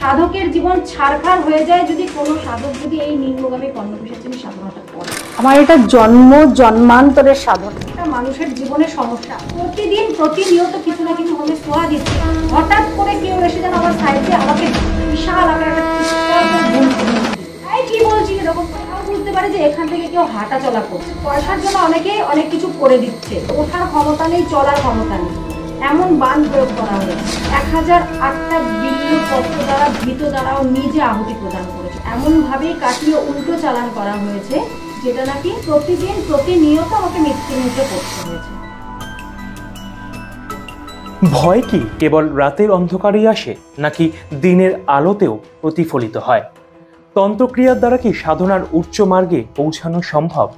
সাধকের জীবন ছারখার হয়ে যায় যদি কোনো সাধক যদি এই নিম্নগামী কর্ণপিশাচিনী সাধনাটা করে। আমার এটা জন্ম জন্মান্তরের সাধনা। এটা মানুষের জীবনের সমস্যা, প্রতিদিন প্রতিনিয়ত কিছু না কিছু ভাবে ছোঁয়া দিচ্ছে। হঠাৎ করে কেউ এসে যেন আমার সাইডে আমাকে বিশাল আকার কি বলছি এরকম বুঝতে পারে যে এখান থেকে কেউ হাঁটা চলা করছে। পয়সার জন্য অনেকে অনেক কিছু করে দিচ্ছে, ওঠার ক্ষমতা নেই, চলার ক্ষমতা নেই, এমন বান প্রয়োগ করা হয়েছে। 1008টা বিল্ল পত্র দ্বারা ভীত দ্বারাও নিজে আহুতি প্রদান করেছে। এমনভাবেই কাটিয়ে উল্টো চালান করা হয়েছে যেটা নাকি প্রতিদিন প্রতিনিয়ত আমাকে মৃত্যুর মুখে পড়তে হয়েছে। ভয় কি কেবল রাতের অন্ধকারেই আসে নাকি দিনের আলোতেও প্রতিফলিত হয়? তন্ত্রক্রিয়ার দ্বারা কি সাধনার উচ্চ মার্গে পৌঁছানো সম্ভব?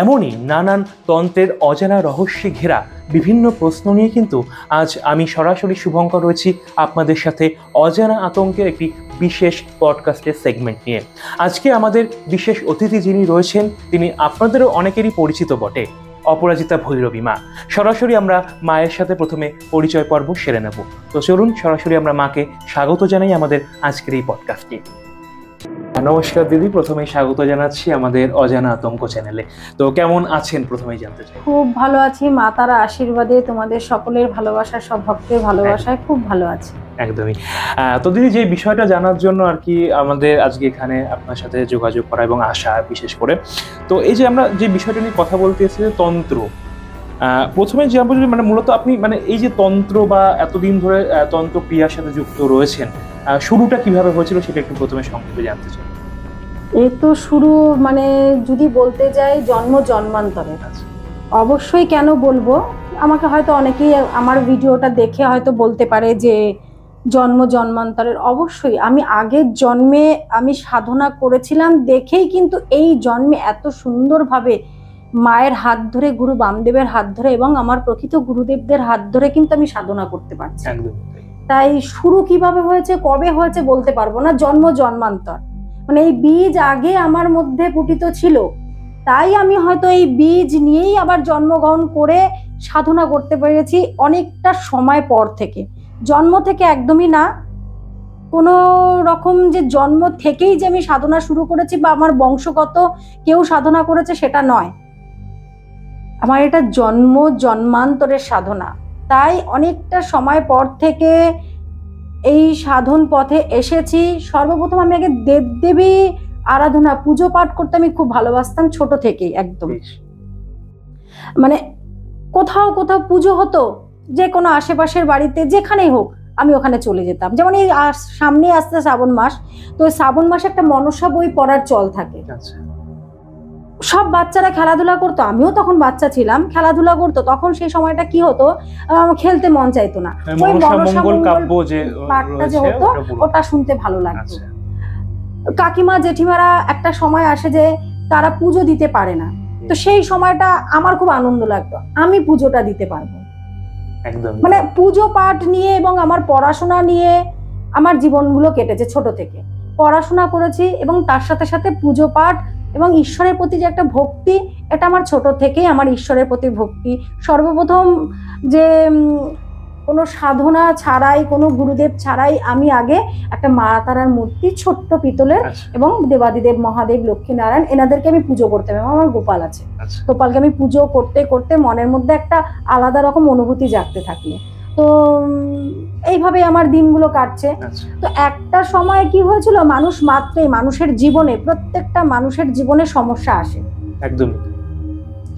এমনই নানান তন্ত্রের অজানা রহস্যে ঘেরা বিভিন্ন প্রশ্ন নিয়ে কিন্তু আজ আমি সরাসরি শুভঙ্কর রয়েছি আপনাদের সাথে অজানা আতঙ্কের একটি বিশেষ পডকাস্টের সেগমেন্ট নিয়ে। আজকে আমাদের বিশেষ অতিথি যিনি রয়েছেন তিনি আপনাদেরও অনেকেরই পরিচিত বটে, অপরাজিতা ভৈরবী মা। সরাসরি আমরা মায়ের সাথে প্রথমে পরিচয় পর্ব সেরে নেব। তো চলুন সরাসরি আমরা মাকে স্বাগত জানাই আমাদের আজকের এই পডকাস্টে। নমস্কার দিদি, প্রথমেই স্বাগত জানাচ্ছি আমাদের অজানা আতঙ্ক চ্যানেলে। তো কেমন আছেন প্রথমেই জানতে চাই। খুব ভালো আছি, মা তারা আশীর্বাদে, তোমাদের সকলের ভালোবাসা, সব ভক্তের ভালোবাসায় খুব ভালো আছি। একদমই। তো দিদি, যে বিষয়টা জানার জন্য আর কি আমাদের আজকে এখানে আপনার সাথে যোগাযোগ করা এবং আসা বিশেষ করে, তো এই যে আমরা যে বিষয়টা নিয়ে কথা বলতে এসেছি তন্ত্র, প্রথমে যে আমরা মানে মূলত আপনি মানে এই যে তন্ত্র বা এতদিন ধরে তন্ত্র ক্রিয়ার সাথে যুক্ত রয়েছেন, শুরুটা কিভাবে হয়েছিল সেটা একটু প্রথমে সংক্ষেপে জানতে চাই। এই তো শুরু মানে যদি বলতে যাই জন্ম জন্মান্তরে। অবশ্যই কেন বলবো, আমাকে হয়তো অনেকেই আমার ভিডিওটা দেখে হয়তো বলতে পারে যে জন্ম জন্মান্তরের। অবশ্যই আমি আগের জন্মে আমি সাধনা করেছিলাম দেখেই কিন্তু এই জন্মে এত সুন্দরভাবে মায়ের হাত ধরে, গুরু বামদেবের হাত ধরে এবং আমার প্রকৃত গুরুদেবদের হাত ধরে কিন্তু আমি সাধনা করতে পারছি। তাই শুরু কিভাবে হয়েছে, কবে হয়েছে বলতে পারবো না। জন্ম জন্মান্তর মানে এই বীজ আগে আমার মধ্যে পুটিত ছিল, তাই আমি হয়তো এই বীজ নিয়েই আবার জন্মগ্রহণ করে সাধনা করতে পেরেছি অনেকটা সময় পর থেকে। জন্ম থেকে একদমই না, কোনো রকম যে জন্ম থেকেই যে আমি সাধনা শুরু করেছি বা আমার বংশগত কেউ সাধনা করেছে সেটা নয়। আমার এটা জন্ম জন্মান্তরের সাধনা। তাই অনেকটা সময় পর থেকে এই সাধন পথে এসেছি। সর্বপ্রথম আমি আগে দেবদেবী আরাধনা, পুজো পাঠ করতে আমি খুব ভালোবাসতাম ছোট থেকেই। একদম মানে কোথাও কোথাও পুজো হতো, যে কোনো আশেপাশের বাড়িতে যেখানেই হোক আমি ওখানে চলে যেতাম। যেমন এই সামনে আসতে শ্রাবণ মাস, তো শ্রাবণ মাসে একটা মনসা বই পড়ার চল থাকে। সব বাচ্চারা খেলাধুলা করতো, আমিও তখন বাচ্চা ছিলাম, খেলাধুলা করতো। তখন সেই সময়টা কি হতো, খেলতে মন চাইতো না। ওই মনসা পাঠটা যে হতো ওটা শুনতে ভালো লাগতো। কাকিমা জেঠিমারা একটা সময় আসে যে তারা পুজো দিতে পারে না, তো সেই সময়টা আমার খুব আনন্দ লাগতো, আমি পুজোটা দিতে পারবো। মানে পুজো পাঠ নিয়ে এবং আমার পড়াশোনা নিয়ে আমার জীবনগুলো কেটেছে। ছোট থেকে পড়াশোনা করেছি এবং তার সাথে সাথে পুজো পাঠ এবং ঈশ্বরের প্রতি যে একটা ভক্তি, এটা আমার ছোট থেকেই আমার ঈশ্বরের প্রতি ভক্তি। সর্বপ্রথম যে কোনো সাধনা ছাড়াই, কোনো গুরুদেব ছাড়াই আমি আগে একটা মা তারার মূর্তি ছোট্ট পিতলের এবং দেবাদিদেব মহাদেব লক্ষ্মীনারায়ণ এনাদেরকে আমি পুজো করতে পারি। আমার গোপাল আছে, গোপালকে আমি পুজো করতে করতে মনের মধ্যে একটা আলাদা রকম অনুভূতি জাগতে থাকলো। তো এইভাবে আমার দিনগুলো কাটছে। তো একটা সময় কি হয়েছিল, মানুষ মাত্রই মানুষের জীবনে, প্রত্যেকটা মানুষের জীবনে সমস্যা আসে। একদম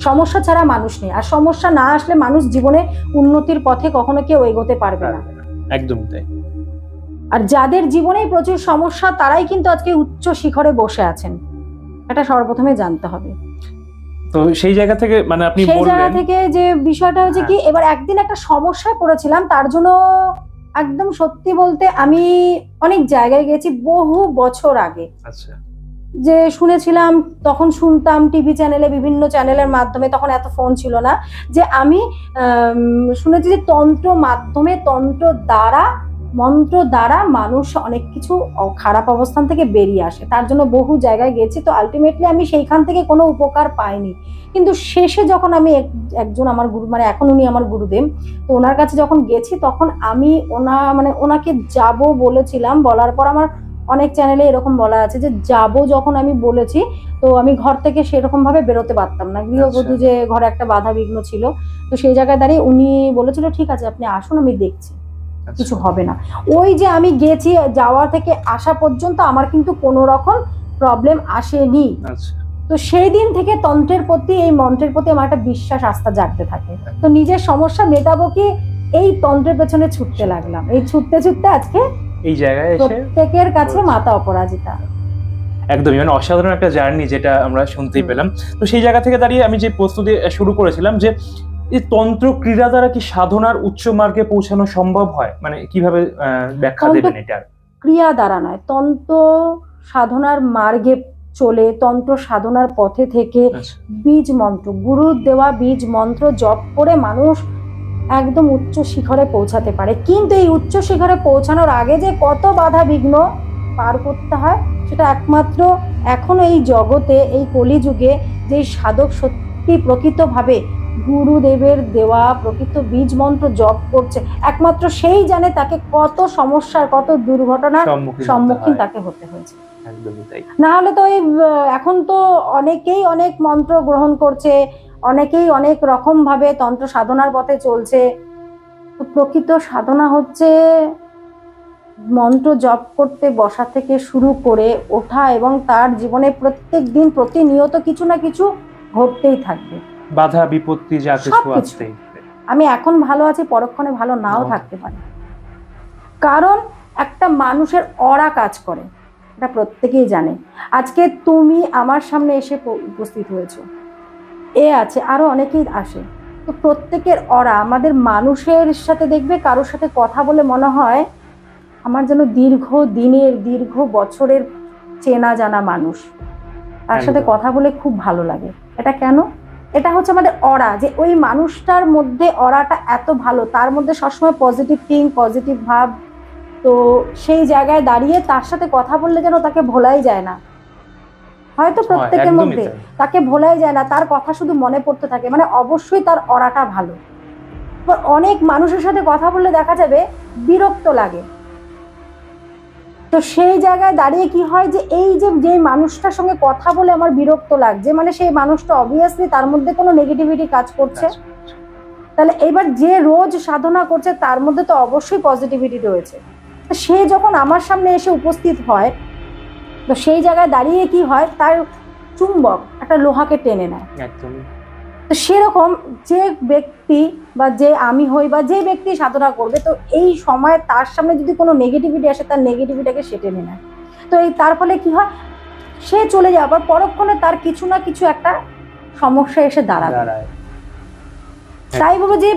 সমস্যা ছাড়া মানুষ নেই, আর সমস্যা না আসলে মানুষ জীবনে উন্নতির পথে কখনো কেউ এগোতে পারবে না। একদম তাই। আর যাদের জীবনে প্রচুর সমস্যা তারাই কিন্তু আজকে উচ্চ শিখরে বসে আছেন, এটা সর্বপ্রথমে জানতে হবে। তো সেই জায়গা থেকে মানে আপনি বললেন, সেই জায়গা থেকে যে বিষয়টা হচ্ছে কি, এবার একদিন একটা সমস্যায় পড়েছিলাম। তার জন্য একদম সত্যি বলতে আমি অনেক জায়গায় গেছি বহু বছর আগে। যে শুনেছিলাম, তখন শুনতাম টিভি চ্যানেলে, বিভিন্ন চ্যানেলের মাধ্যমে, তখন এত ফোন ছিল না, যে আমি শুনেছি যে তন্ত্র মাধ্যমে, তন্ত্র দ্বারা মন্ত্র দ্বারা মানুষ অনেক কিছু খারাপ অবস্থান থেকে বেরিয়ে আসে। তার জন্য বহু জায়গায় গেছি, তো আলটিমেটলি আমি সেইখান থেকে কোনো উপকার পাইনি। কিন্তু শেষে যখন আমি একজন আমার গুরু, মানে এখন উনি আমার গুরুদেব, তো ওনার কাছে যখন গেছি তখন আমি ওনাকে যাব বলেছিলাম। বলার পর আমার অনেক চ্যানেলে এরকম বলা আছে যে যাব যখন আমি বলেছি, তো আমি ঘর থেকে সেরকম ভাবে বেরোতে পারতাম না, গৃহবধূ যে ঘরে একটা বাধা বিঘ্ন ছিল। তো সেই জায়গায় দাঁড়িয়ে উনি বলেছিল ঠিক আছে আপনি আসুন, আমি দেখছি, কিছু হবে না। ওই যে আমি গেছি, যাওয়া থেকে আসা পর্যন্ত আমার কিন্তু কোনো রকম প্রবলেম আসেনি। তো সেই দিন থেকে তন্ত্রের প্রতি, এই মন্ত্রের প্রতি আমার একটা বিশ্বাস, আস্থা জাগতে থাকে। তো নিজের সমস্যা মেটাবো কি, এই তন্ত্রের পেছনে ছুটতে লাগলাম। এই ছুটতে ছুটতে আজকে এই জায়গায় এসে প্রত্যেকের কাছে মাতা অপরাজিতা। একদমই, মানে অসাধারণ একটা জার্নি যেটা আমরা শুনতেই পেলাম। তো সেই জায়গা থেকে দাঁড়িয়ে আমি যে প্রস্তুতি শুরু করেছিলাম যে এই তন্ত্র ক্রীড়া দ্বারা কি সাধনার উচ্চ মার্গে পৌঁছানো সম্ভব হয়, মানে কিভাবে ব্যাখ্যা দেবেন এটা? ক্রিয়া দ্বারা নয়, তন্ত্র সাধনার মার্গে চলে, তন্ত্র সাধনার পথে থেকে বীজ মন্ত্র, গুরুর দেওয়া বীজ মন্ত্র জপ করে মানুষ একদম উচ্চ শিখরে পৌঁছাতে পারে। কিন্তু এই উচ্চ শিখরে পৌঁছানোর আগে যে কত বাধা বিঘ্ন পার করতে হয়, সেটা একমাত্র এখন এই জগতে, এই কলিযুগে যে সাধক সত্যি প্রকৃতভাবে গুরুদেবের দেওয়া প্রকৃত বীজ মন্ত্র জপ করছে, একমাত্র সেই জানে তাকে কত সমস্যার, কত দুর্ঘটনার সম্মুখীন তাকে হতে হয়েছে। না হলে তো এখন তো অনেকেই অনেক মন্ত্র গ্রহণ করছে, অনেকেই অনেক রকম ভাবে তন্ত্র সাধনার পথে চলছে। তো প্রকৃত সাধনা হচ্ছে মন্ত্র জপ করতে বসা থেকে শুরু করে ওঠা, এবং তার জীবনে প্রত্যেক দিন প্রতিনিয়ত কিছু না কিছু ঘটতেই থাকবে, বাধা বিপত্তি যা কিছু আছে। আমি এখন ভালো আছি, পরক্ষণে ভালো নাও থাকতে পারি, কারণ একটা মানুষের অরা কাজ করে, এটা প্রত্যেকেই জানে। আজকে তুমি আমার সামনে এসে উপস্থিত হয়েছো, এ আছে, আরো অনেকেই আসে। তো প্রত্যেকের অরা, আমাদের মানুষের সাথে দেখবে কারোর সাথে কথা বলে মনে হয় আমার যেন দীর্ঘ দিনের, দীর্ঘ বছরের চেনা জানা মানুষ, তার সাথে কথা বলে খুব ভালো লাগে। এটা কেন? এটা হচ্ছে আমাদের অরা, যে ওই মানুষটার মধ্যে অরাটা এত ভালো, তার মধ্যে সবসময় পজিটিভ থিঙ্ক, পজিটিভ ভাব। তো সেই জায়গায় দাঁড়িয়ে তার সাথে কথা বললে যেন তাকে ভোলাই যায় না, হয়তো প্রত্যেকের মধ্যে তাকে ভোলাই যায় না, তার কথা শুধু মনে পড়তে থাকে, মানে অবশ্যই তার অরাটা ভালো। অনেক মানুষের সাথে কথা বললে দেখা যাবে বিরক্ত লাগে। তো সেই জায়গায় দাঁড়িয়ে কি হয় যে এই যে মানুষটার সঙ্গে কথা বলে আমার বিরক্ত লাগছে, মানে সেই মানুষটা অবভিয়াসলি তার মধ্যে কোনো নেগেটিভিটি কাজ করছে। তাহলে এবার যে রোজ সাধনা করছে তার মধ্যে তো অবশ্যই পজিটিভিটি রয়েছে। তো সে যখন আমার সামনে এসে উপস্থিত হয়, তো সেই জায়গায় দাঁড়িয়ে কি হয়, তার চুম্বক একটা লোহাকে টেনে নেয়। তো সেরকম যে ব্যক্তি বা যে আমি হই বা যে ব্যক্তি সাধনা করবে, তো এই সময় তার সামনে যদি কোনো নেগেটিভিটি আসে, তার নেগেটিভিটাকে সে টেনে নেয়। তো এই তার ফলে কি হয়, সে চলে যাওয়ার পরক্ষণে তার কিছু না কিছু একটা সমস্যা এসে দাঁড়ায়। তাই বলবো যে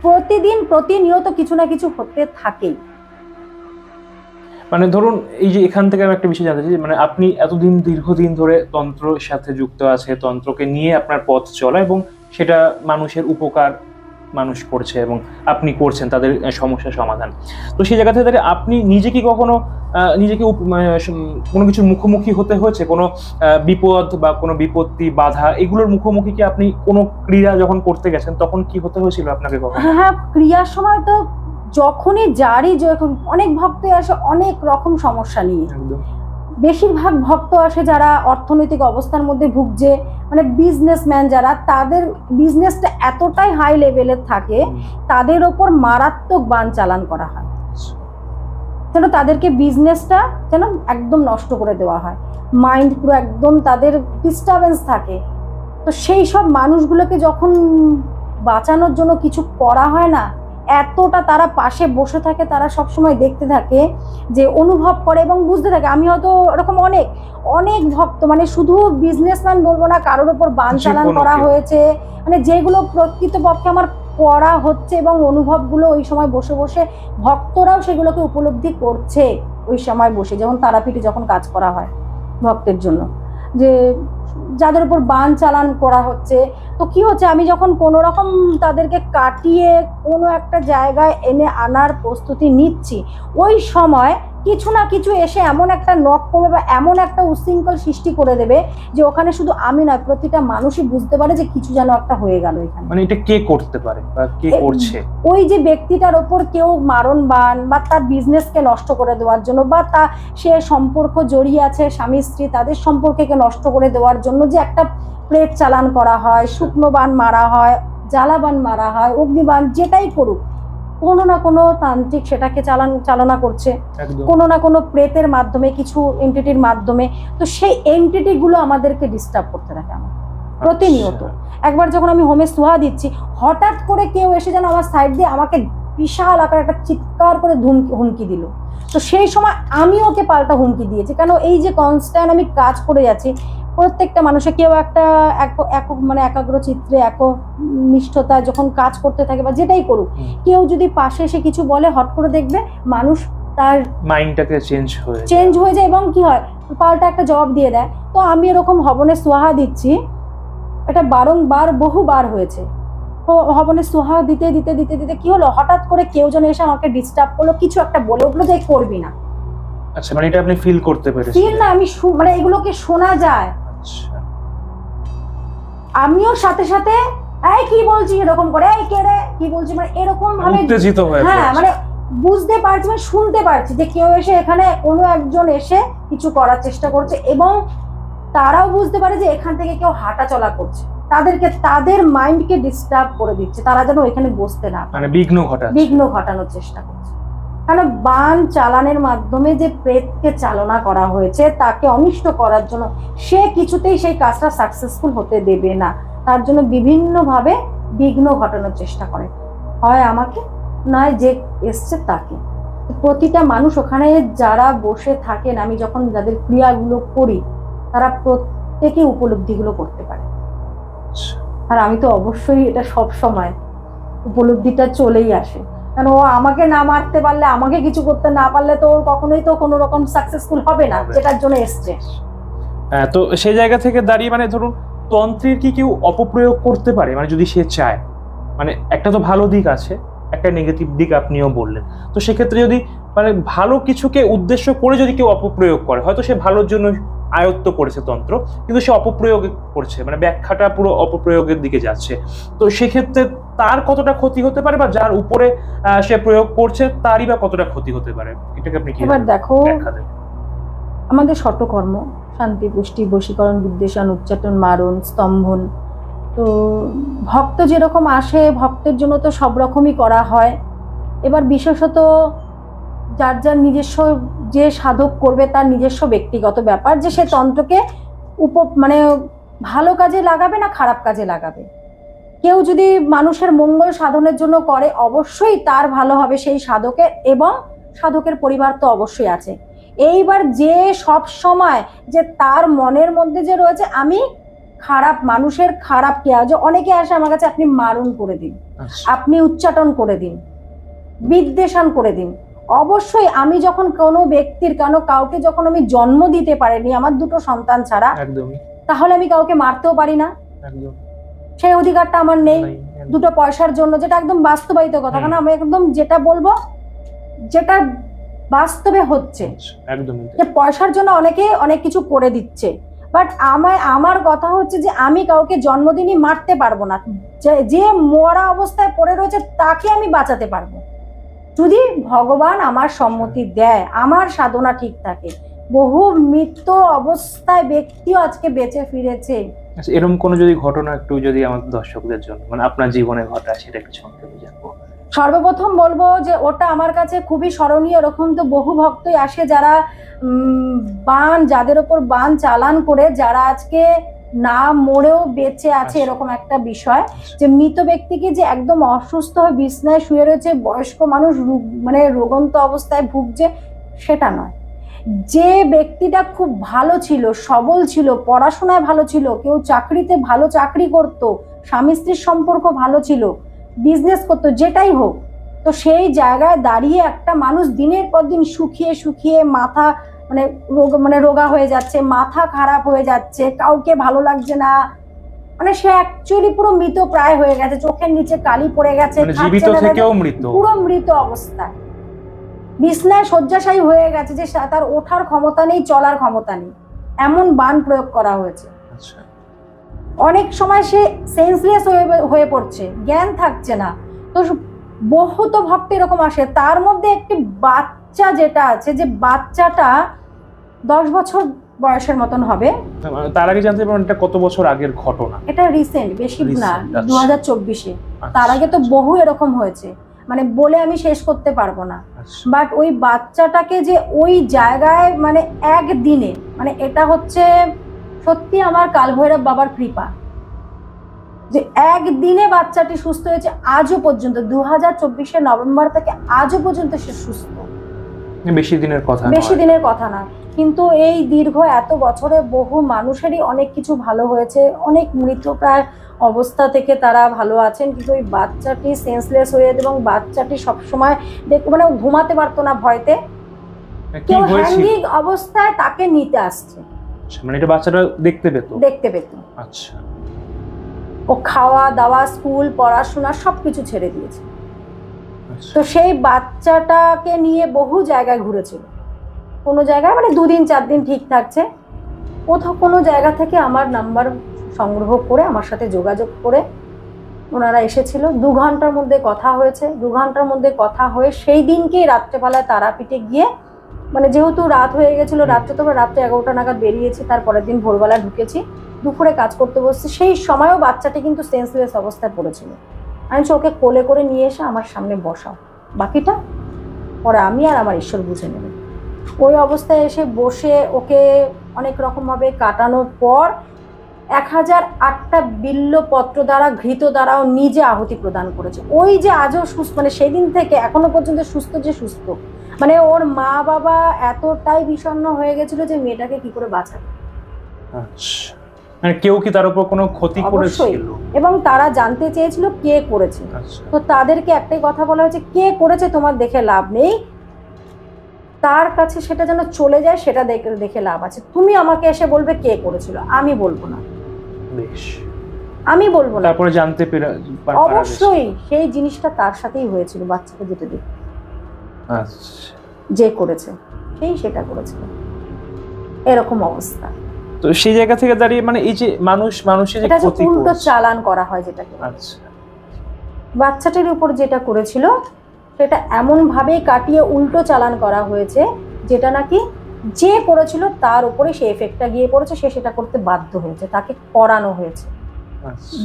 প্রতিদিন প্রতিনিয়ত কিছু না কিছু হতে থাকেই। মানে ধরুন এই যে এখান থেকে আমি একটা বিষয় জানতে চাই, মানে আপনি এতদিন দীর্ঘদিন ধরে তন্ত্রের সাথে যুক্ত আছে, তন্ত্রকে নিয়ে আপনার পথ চলা, এবং সেটা মানুষের উপকার মানুষ করছে এবং আপনি করছেন তাদের সমস্যার সমাধান। তো সেই জায়গা থেকে আপনি নিজে কি কখনো নিজেকে কোনো কিছুর মুখোমুখি হতে হয়েছে, কোনো বিপদ বা কোনো বিপত্তি, বাধা, এগুলোর মুখোমুখি কি আপনি কোনো ক্রিয়া যখন করতে গেছেন তখন কি হতে হয়েছিল আপনাকে কখনো? হ্যাঁ, ক্রিয়ার সময় তো যখনই যখন অনেক ভক্ত আসে অনেক রকম সমস্যা নিয়ে, বেশিরভাগ ভক্ত আসে যারা অর্থনৈতিক অবস্থার মধ্যে ভুগছে, মানে বিজনেসম্যান যারা, তাদের বিজনেসটা এতটাই হাই লেভেলের থাকে, তাদের ওপর মারাত্মক বান চালান করা হয়, যেন তাদেরকে বিজনেসটা যেন একদম নষ্ট করে দেওয়া হয়, মাইন্ড পুরো একদম তাদের ডিস্টারবেন্স থাকে। তো সেই সব মানুষগুলোকে যখন বাঁচানোর জন্য কিছু করা হয় না, এতটা তারা পাশে বসে থাকে, তারা সবসময় দেখতে থাকে, যে অনুভব করে এবং বুঝতে থাকে। আমি হয়তো এরকম অনেক অনেক ভক্ত, মানে শুধু বিজনেসম্যান বলবো না, কারোর ওপর বান চালান করা হয়েছে, মানে যেগুলো প্রকৃতপক্ষে আমার করা হচ্ছে, এবং অনুভবগুলো ওই সময় বসে বসে ভক্তরাও সেগুলোকে উপলব্ধি করছে ওই সময় বসে, যেমন তারাপীঠে যখন কাজ করা হয় ভক্তের জন্য, যে যাদের উপর বান চালান করা হচ্ছে। তো কি হচ্ছে, আমি যখন কোনো রকম তাদেরকে কাটিয়ে কোনো একটা জায়গায় এনে আনার প্রস্তুতি নিচ্ছি, ওই সময় কিছু না কিছু এসে এমন একটা নক করবে বা এমন একটা উচ্ছৃঙ্খল সৃষ্টি করে দেবে যে ওখানে শুধু আমি নয়, প্রতিটা মানুষই বুঝতে পারে যে কিছু যেন একটা হয়ে গেল এখানে। মানে এটা কে করতে পারে বা কে করছে? ওই যে ব্যক্তিটার ওপর কেউ মারণ বান বা তার বিজনেসকে নষ্ট করে দেওয়ার জন্য, বা সে সম্পর্ক জড়িয়ে আছে স্বামী স্ত্রী, তাদের সম্পর্ককে নষ্ট করে দেওয়ার জন্য যে একটা প্রেত চালান করা হয়, শুকনো বান মারা হয়, জ্বালাবান মারা হয়, অগ্নিবান, যেটাই করুক কোনো না কোনো তান্ত্রিক সেটাকে চালনা করছে, কোনো না কোনো প্রেতের মাধ্যমে, কিছু এন্টিটির মাধ্যমে। তো সেই এন্টিটিগুলো আমাদেরকে ডিস্টার্ব করতে থাকে আমার প্রতিনিয়ত। একবার যখন আমি হোমে সোহা দিচ্ছি, হঠাৎ করে কেউ এসে যেন আমার সাইড দিয়ে আমাকে বিশাল আকারে একটা চিৎকার করে হুমকি দিল। তো সেই সময় আমি ওকে পাল্টা হুমকি দিয়েছি, কারণ এই যে কনস্ট্যান্ট আমি কাজ করে যাচ্ছি, প্রত্যেকটা মানুষের কেউ একটা মানে একাগ্র চিত্রে একনিষ্ঠতা যখন কাজ করতে থাকে বা যেটাই করুক, কেউ যদি পাশে এসে কিছু বলে, হট করে দেখবে মানুষ তার মাইন্ডটাকে চেঞ্জ হয়ে যায় এবং কি হয়, পাল্টা একটা জবাব দিয়ে দেয়। তো আমি এরকম হবনে সোহা দিচ্ছি, এটা বারংবার বহুবার হয়েছে। তো হবনে সোহা দিতে দিতে দিতে দিতে কি হলো, হঠাৎ করে কেউ যেন এসে আমাকে ডিস্টার্ব করলো, কিছু একটা বলে উঠলো যে করবি না। আচ্ছা, মানে এটা আপনি ফিল করতে পেরেছেন? ফিল না, আমি মানে এগুলোকে শোনা যায়। আচ্ছা, আমিও সাথে সাথে এই কি বলছি এরকম করে, এই কে রে কি বলছি, মানে এরকম ভাবে উত্তেজিত হয়ে, হ্যাঁ মানে বুঝতে পারছি, মানে শুনতে পারছি যে কেউ এসে এখানে কোনো একজন এসে কিছু করার চেষ্টা করছে, এবং তারাও বুঝতে পারে যে এখান থেকে কেউ হাঁটা চলা করছে, তাদের মাইন্ডকে ডিস্টার্ব করে দিচ্ছে, তারা যেন এখানে বসতে না পারে, মানে বিঘ্ন ঘটানোর চেষ্টা করছে। কারণ বান চালানের মাধ্যমে যে প্রেতকে চালনা করা হয়েছে তাকে অনিষ্ট করার জন্য, সে কিছুতেই সেই কাজটা সাকসেসফুল হতে দেবে না, তার জন্য বিভিন্নভাবে বিঘ্ন ঘটানোর চেষ্টা করে, হয় আমাকে নয় যে এসছে তাকে। প্রতিটা মানুষ ওখানে যারা বসে থাকেন, আমি যখন যাদের ক্রিয়াগুলো করি, তারা প্রত্যেকে উপলব্ধিগুলো করতে পারে। আর আমি তো অবশ্যই এটা সব সময় উপলব্ধিটা চলেই আসে, কারণ ও আমাকে না মারতে পারলে, আমাকে কিছু করতে না পারলে তো ওর কখনোই তো কোনো রকম সাকসেসফুল হবে না যেটার জন্য এসছে। তো সেই জায়গা থেকে দাঁড়িয়ে, মানে ধরুন তন্ত্রের কি কেউ অপপ্রয়োগ করতে পারে, মানে যদি সে চায়? মানে একটা তো ভালো দিক আছে, একটা নেগেটিভ দিক আপনিও বললেন, তো সেক্ষেত্রে যদি মানে ভালো কিছুকে উদ্দেশ্য করে যদি কেউ অপপ্রয়োগ করে, হয়তো সে ভালোর জন্য আয়ত্ত করেছে তন্ত্র, কিন্তু সে অপপ্রয়োগ করছে, মানে ব্যাখ্যাটা পুরো অপপ্রয়োগের দিকে যাচ্ছে, তো সেক্ষেত্রে তার কতটা ক্ষতি হতে পারে, বা যার উপরে সে প্রয়োগ করছে তারই বা কতটা ক্ষতি হতে পারে, এটাকে আপনি কি এবার দেখো, আমাদের শতকর্ম শান্তি, পুষ্টি, বশীকরণ, বিদ্বেষণ, উচ্চাটন, মারণ, স্তম্ভন, তো ভক্ত যেরকম আসে, ভক্তের জন্য তো সব রকমই করা হয়। এবার বিশেষত যার যার নিজস্ব, যে সাধক করবে তার নিজস্ব ব্যক্তিগত ব্যাপার, যে সে তন্ত্রকে মানে ভালো কাজে লাগাবে না খারাপ কাজে লাগাবে। কেউ যদি মানুষের মঙ্গল সাধনের জন্য করে, অবশ্যই তার ভালো হবে সেই সাধকের, এবং সাধকের পরিবার তো অবশ্যই আছে। এইবার যে সব সময় যে তার মনের মধ্যে যে রয়েছে আমি খারাপ, মানুষের খারাপ কে, আজ অনেকে আসে আমার কাছে, আপনি মারণ করে দিন, আপনি উচ্চাটন করে দিন, বিদ্বেষণ করে দিন। অবশ্যই আমি যখন কোনো ব্যক্তির, কাউকে যখন আমি জন্ম দিতে পারিনি আমার দুটো সন্তান ছাড়া, তাহলে আমি কাউকে মারতেও পারি না, সেই অধিকারটা আমার নেই দুটো পয়সার জন্য, যেটা একদম বাস্তবায়িত কথা। কারণ আমি একদম যেটা বলবো, যেটা বাস্তবে হচ্ছে, যে পয়সার জন্য অনেকে অনেক কিছু করে দিচ্ছে, বাট আমার কথা হচ্ছে যে আমি কাউকে জন্মদিনই মারতে পারবো না, যে মরা অবস্থায় পড়ে রয়েছে তাকে আমি বাঁচাতে পারবো যদি ভগবান আমার সম্মতি দেয়, আমার সাধনা ঠিক থাকে। বহু মৃত অবস্থায় ব্যক্তিও আজকে বেঁচে ফিরেছে। আচ্ছা, এরকম কোনো যদি ঘটনা একটু যদি আমাদের দর্শকদের জন্য, মানে আপনার জীবনে ঘটা, সেটা একটু শুনতে জানবো। সর্বপ্রথম বলবো যে ওটা আমার কাছে খুবই স্মরণীয়। এরকম তো বহু ভক্তই আসে যারা যাদের ওপর বান চালান করে, যারা আজকে না মরেও বেঁচে আছে, এরকম একটা বিষয় যে মৃত ব্যক্তিকে যে একদম অসুস্থ হয়ে বিছনায় শুয়ে রয়েছে, বয়স্ক মানুষ মানে রোগন্ত অবস্থায় ভুগছে, সেটা নয়। যে ব্যক্তিটা খুব ভালো ছিল, সবল ছিল, পড়াশোনায় ভালো ছিল, কেউ চাকরিতে ভালো চাকরি করতো, স্বামী স্ত্রীর সম্পর্ক ভালো ছিল, বিজনেস করতো, যেটাই হোক, তো সেই জায়গায় দাঁড়িয়ে একটা মানুষ দিনের পর দিন শুকিয়ে শুকিয়ে মাথা মানে রোগা হয়ে যাচ্ছে, মাথা খারাপ হয়ে যাচ্ছে, কাউকে ভালো লাগছে না, মানে সে অ্যাকচুয়ালি পুরো মৃত প্রায় হয়ে গেছে, চোখের নিচে কালি পড়ে গেছে, জীবিত থেকেও মৃত, পুরো মৃত অবস্থায় বিছনায় শয্যাশায়ী হয়ে গেছে, যে তার ওঠার ক্ষমতা নেই, চলার ক্ষমতা নেই, এমন বান প্রয়োগ করা হয়েছে। অনেক সময় সে সেন্সলেস হয়ে পড়ছে, জ্ঞান থাকছে না। তো বহুত ভক্ত এরকম আসে, তার মধ্যে একটি বাচ্চা যেটা আছে, যে বাচ্চাটা 10 বছর বয়সের মতন হবে। তার আগে জানতে পারবেন এটা কত বছর আগের ঘটনা? এটা রিসেন্ট, বেশি না, 2024-এ। তার আগে তো বহু এরকম হয়েছে, মানে বলে আমি শেষ করতে পারবো না। বাট ওই বাচ্চাটাকে যে ওই জায়গায় মানে একদিনে, মানে এটা হচ্ছে সত্যি আমার কালভৈরব বাবার কৃপা, যে একদিনে বাচ্চাটি সুস্থ হয়েছে। আজও পর্যন্ত 2024-এর নভেম্বর থেকে আজও পর্যন্ত সে সুস্থ। বেশি দিনের কথা না, কিন্তু এই দীর্ঘ এত বছরে বহু মানুষেরই অনেক কিছু ভালো হয়েছে, অনেক মৃতপ্রায় অবস্থা থেকে তারা ভালো আছেন, কিন্তু ওই বাচ্চাটি সেন্সলেস হয়ে, এবং বাচ্চাটি সবসময় মানে ঘুমাতে পারতো না ভয়তে, কেউ হ্যাঙ্গিং অবস্থায় তাকে নিতে আসছে, মানে এটা বাচ্চাটা দেখতে পেত। আচ্ছা, ও খাওয়া দাওয়া, স্কুল, পড়াশোনা সবকিছু ছেড়ে দিয়েছে। তো সেই বাচ্চাটাকে নিয়ে বহু জায়গায় ঘুরেছিল, কোনো জায়গায় মানে 2 দিন 4 দিন ঠিক থাকছে, কোথাও কোনো জায়গা থেকে আমার নাম্বার সংগ্রহ করে আমার সাথে যোগাযোগ করে ওনারা এসেছিল। 2 ঘন্টার মধ্যে কথা হয়েছে। 2 ঘন্টার মধ্যে কথা হয়ে সেই দিনকেই রাত্রেবেলায় তারাপীঠে গিয়ে, মানে যেহেতু রাত হয়ে গেছিল, রাত্রে 11টা নাগাদ বেরিয়েছি, তারপরের দিন ভোরবেলা ঢুকেছি, দুপুরে কাজ করতে বসছি। সেই সময়ও বাচ্চাটি কিন্তু সেন্সলেস অবস্থায় পড়েছিল। আমি ওকে কোলে করে নিয়ে এসে আমার সামনে বসাও, বাকিটা পরে আমি আর আমার ঈশ্বর বুঝে নেবে। ওই অবস্থায় এসে বসে ওকে অনেক রকমভাবে কাটানোর পর 1008টা বিল্লপত্র দ্বারা, ঘৃত দ্বারাও নিজে আহুতি প্রদান করেছে। ওই যে আজও সুস্থ, মানে সেদিন থেকে এখনো পর্যন্ত সুস্থ, যে সুস্থ, মানে ওর মা বাবা এতটাই বিষণ্ণ হয়ে গেছিল যে মেয়েটাকে কি করে বাঁচাবে। আচ্ছা, মানে কেউ কি তার উপর কোনো ক্ষতি করেছিল? এবং তারা জানতে চেয়েছিল কে করেছে। তো তাদেরকে একটাই কথা বলা হয়েছে, কে করেছে তোমার দেখে লাভ নেই, তার কাছে সেটা যেন চলে যায়, সেটা দেখে লাভ আছে। তুমি আমাকে এসে বলবে কে করেছিল, আমি বলবো না। বেশ, আমি বলবো না। তারপরে জানতে পেরে অবশ্যই সেই জিনিসটা তার সাথেই হয়েছিল, বাচ্চাকে যেতে দিই। আচ্ছা, যে করেছে সেই সেটা করেছিল, এরকম অবস্থা। তো সেই জায়গা থেকে দাঁড়িয়ে মানে এই যে মানুষের যে ক্ষতি, উল্টো চালান করা হয় যেটাকে। আচ্ছা, বাচ্চাটির উপর যেটা করেছিল সেটা এমন ভাবে কাটিয়ে উল্টো চালান করা হয়েছে, যেটা নাকি যে করেছিল তার উপরে সেই এফেক্টটা গিয়ে পড়েছে, সে সেটা করতে বাধ্য হয়েছে, তাকে করানো হয়েছে।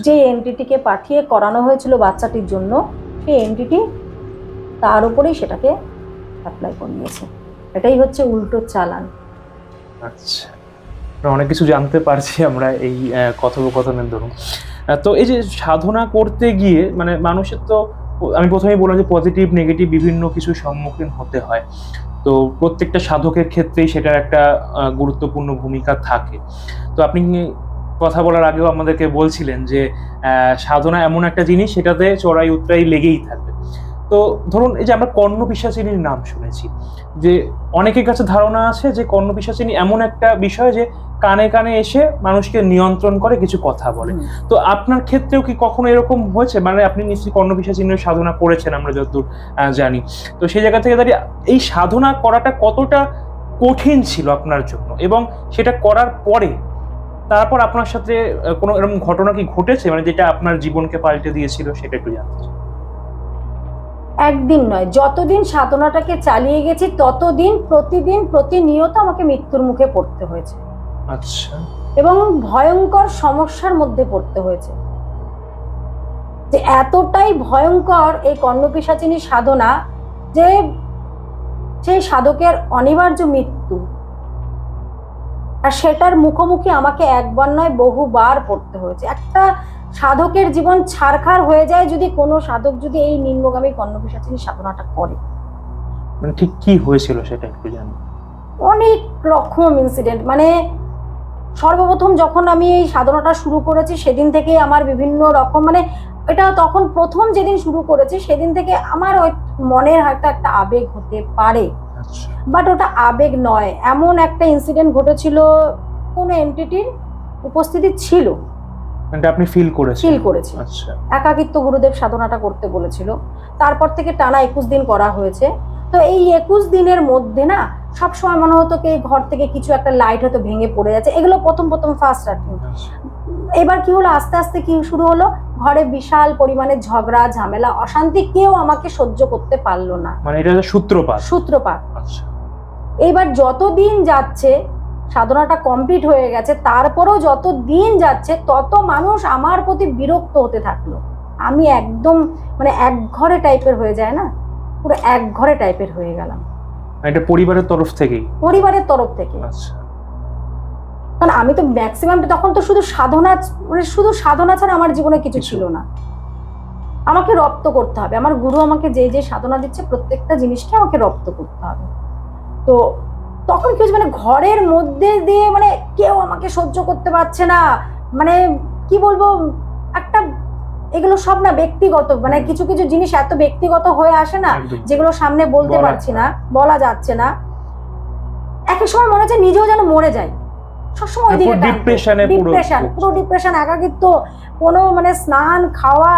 যে এন্টিটিকে পাঠিয়ে করানো হয়েছিল বাচ্চাটির জন্য, সেই এন্টিটি তার উপরেই সেটাকে অ্যাপ্লাই করে নিয়েছে। এটাই হচ্ছে উল্টো চালান। আচ্ছা, অনেক কিছু জানতে পারছি আমরা এই কথোপকথনের দরুন। তো এই যে সাধনা করতে গিয়ে মানে মানুষের তো, আমি প্রথমেই বললাম যে পজিটিভ নেগেটিভ বিভিন্ন কিছু সম্মুখীন হতে হয়, তো প্রত্যেকটা সাধকের ক্ষেত্রেই সেটার একটা গুরুত্বপূর্ণ ভূমিকা থাকে। তো আপনি কথা বলার আগেও আমাদেরকে বলছিলেন যে সাধনা এমন একটা জিনিস, সেটাতে চড়াই উতরাই লেগেই থাকবে। তো ধরুন এই যে আমরা কর্ণপিশাচিনীর নাম শুনেছি, যে অনেকের কাছে ধারণা আছে যে কর্ণপিশাচিনী এমন একটা বিষয় যে কানে কানে এসে মানুষকে নিয়ন্ত্রণ করে, কিছু কথা বলে। তো আপনার ক্ষেত্রেও কি কখনো এরকম হয়েছে? মানে আপনি নিশ্চয়ই কর্ণপিশাচিনীর সাধনা করেছেন আমরা যতদূর জানি, তো সেই জায়গা থেকে দাঁড়িয়ে এই সাধনা করাটা কতটা কঠিন ছিল আপনার জন্য, এবং সেটা করার পরে তারপর আপনার সাথে কোনো এরকম ঘটনা কি ঘটেছে, মানে যেটা আপনার জীবনকে পাল্টে দিয়েছিল, সেটা একটু জানতে চাই। একদিন নয়, যতদিন সাধনাটাকে চালিয়ে গেছি ততদিন প্রতিদিন প্রতিনিয়ত আমাকে মৃত্যুর মুখে পড়তে হয়েছে। আচ্ছা, এবং ভয়ঙ্কর সমস্যার মধ্যে পড়তে হয়েছে, যে এতটাই ভয়ঙ্কর এই কর্ণপিশাচিনী সাধনা যে সেই সাধকের অনিবার্য মৃত্যু, আর সেটার মুখোমুখি আমাকে একবার নয় বহুবার পড়তে হয়েছে। একটা সাধকের জীবন ছারখার হয়ে যায় যদি কোনো সাধক যদি এই নিম্নগামী কর্ণপিশাচিনী সাধনাটা করে। মানে ঠিক কি হয়েছিল সেটা একটু জানি। অনেক রকম ইনসিডেন্ট, মানে সর্বপ্রথম যখন আমি এই সাধনাটা শুরু করেছি সেদিন থেকে আমার বিভিন্ন রকম, মানে এটা তখন প্রথম যেদিন শুরু করেছি সেদিন থেকে আমার ওই মনের হয়তো একটা আবেগ হতে পারে, আচ্ছা, বাট ওটা আবেগ নয়, এমন একটা ইনসিডেন্ট ঘটেছিল, কোনো এন্টিটির উপস্থিতি ছিল, এটা আপনি ফিল করেছি। আচ্ছা, একাকিত্ব গুরুদেব সাধনাটা করতে বলেছিল। তারপর থেকে টানা 21 দিন করা হয়েছে। তো এই 21 দিনের মধ্যে না সবসময় মনে হতো কি ঘর থেকে কিছু একটা লাইট হয়তো ভেঙে পড়ে যাচ্ছে, এগুলো প্রথম ফার্স্ট রাখি। এবার কি হলো, আস্তে আস্তে কি শুরু হলো, ঘরে বিশাল পরিমাণে ঝগড়া ঝামেলা অশান্তি, কেউ আমাকে সহ্য করতে পারলো না, মানে এটা সূত্রপাত। আচ্ছা, এইবার যত দিন যাচ্ছে, সাধনাটা কমপ্লিট হয়ে গেছে, তারপরেও যত দিন যাচ্ছে তত মানুষ আমার প্রতি বিরক্ত হতে থাকলো। আমি একদম মানে এক ঘরে টাইপের হয়ে যায় না, পুরো এক ঘরে টাইপের হয়ে গেলাম। এটা পরিবারের তরফ থেকে? আচ্ছা, কারণ আমি তো ম্যাক্সিমাম তখন তো শুধু সাধনা ছাড়া আমার জীবনে কিছু ছিল না। আমাকে রপ্ত করতে হবে, আমার গুরু আমাকে যে যে সাধনা দিচ্ছে প্রত্যেকটা জিনিসকে আমাকে রপ্ত করতে হবে। তো তখন কি মানে ঘরের মধ্যে দিয়ে মানে কেউ আমাকে সহ্য করতে পারছে না, মানে কি বলবো, একটা এগুলো সব না ব্যক্তিগত, মানে কিছু কিছু জিনিস এত ব্যক্তিগত হয়ে আসে না, যেগুলো সামনে বলতে পারছি না, বলা যাচ্ছে না। এক এক সময় মনে হচ্ছে নিজেও যেন মরে যাই, সবসময় ওইদিকে পুরো ডিপ্রেশন, একাকিত্ব, কোনো মানে স্নান খাওয়া